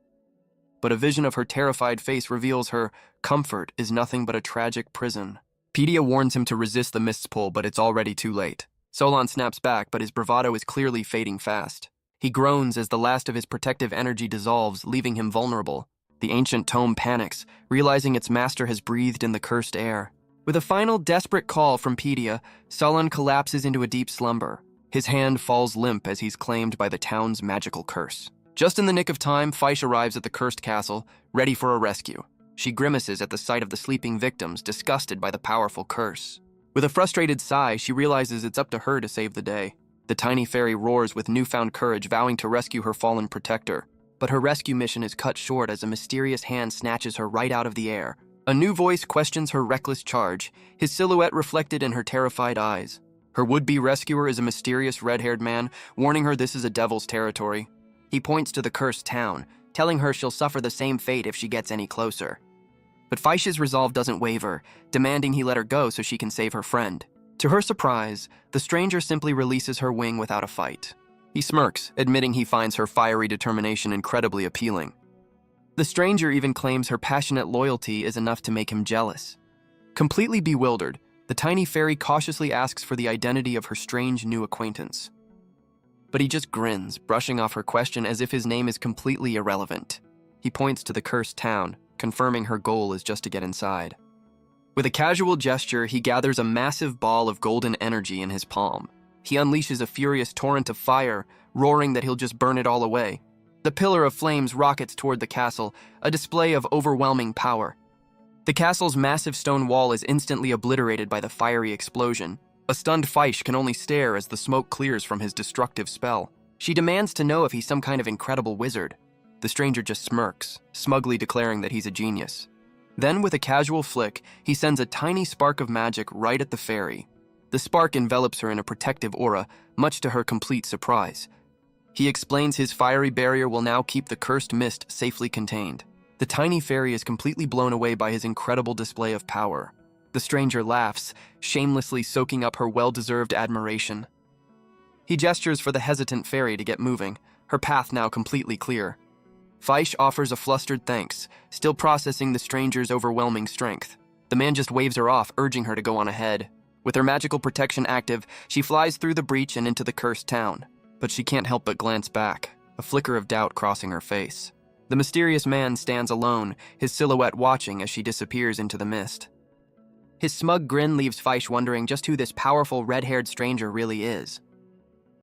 But a vision of her terrified face reveals her comfort is nothing but a tragic prison. Pedia warns him to resist the mist's pull, but it's already too late. Solon snaps back, but his bravado is clearly fading fast. He groans as the last of his protective energy dissolves, leaving him vulnerable. The ancient tome panics, realizing its master has breathed in the cursed air. With a final desperate call from Pedia, Solon collapses into a deep slumber. His hand falls limp as he's claimed by the town's magical curse. Just in the nick of time, Faish arrives at the cursed castle, ready for a rescue. She grimaces at the sight of the sleeping victims, disgusted by the powerful curse. With a frustrated sigh, she realizes it's up to her to save the day. The tiny fairy roars with newfound courage, vowing to rescue her fallen protector. But her rescue mission is cut short as a mysterious hand snatches her right out of the air. A new voice questions her reckless charge, his silhouette reflected in her terrified eyes. Her would-be rescuer is a mysterious red-haired man, warning her this is a devil's territory. He points to the cursed town, telling her she'll suffer the same fate if she gets any closer. But Faish's resolve doesn't waver, demanding he let her go so she can save her friend. To her surprise, the stranger simply releases her wing without a fight. He smirks, admitting he finds her fiery determination incredibly appealing. The stranger even claims her passionate loyalty is enough to make him jealous. Completely bewildered, the tiny fairy cautiously asks for the identity of her strange new acquaintance. But he just grins, brushing off her question as if his name is completely irrelevant. He points to the cursed town, confirming her goal is just to get inside. With a casual gesture, he gathers a massive ball of golden energy in his palm. He unleashes a furious torrent of fire, roaring that he'll just burn it all away. The pillar of flames rockets toward the castle, a display of overwhelming power. The castle's massive stone wall is instantly obliterated by the fiery explosion. A stunned Faish can only stare as the smoke clears from his destructive spell. She demands to know if he's some kind of incredible wizard. The stranger just smirks, smugly declaring that he's a genius. Then, with a casual flick, he sends a tiny spark of magic right at the fairy. The spark envelops her in a protective aura, much to her complete surprise. He explains his fiery barrier will now keep the cursed mist safely contained. The tiny fairy is completely blown away by his incredible display of power. The stranger laughs, shamelessly soaking up her well-deserved admiration. He gestures for the hesitant fairy to get moving, her path now completely clear. Faish offers a flustered thanks, still processing the stranger's overwhelming strength. The man just waves her off, urging her to go on ahead. With her magical protection active, she flies through the breach and into the cursed town. But she can't help but glance back, a flicker of doubt crossing her face. The mysterious man stands alone, his silhouette watching as she disappears into the mist. His smug grin leaves Faish wondering just who this powerful red-haired stranger really is.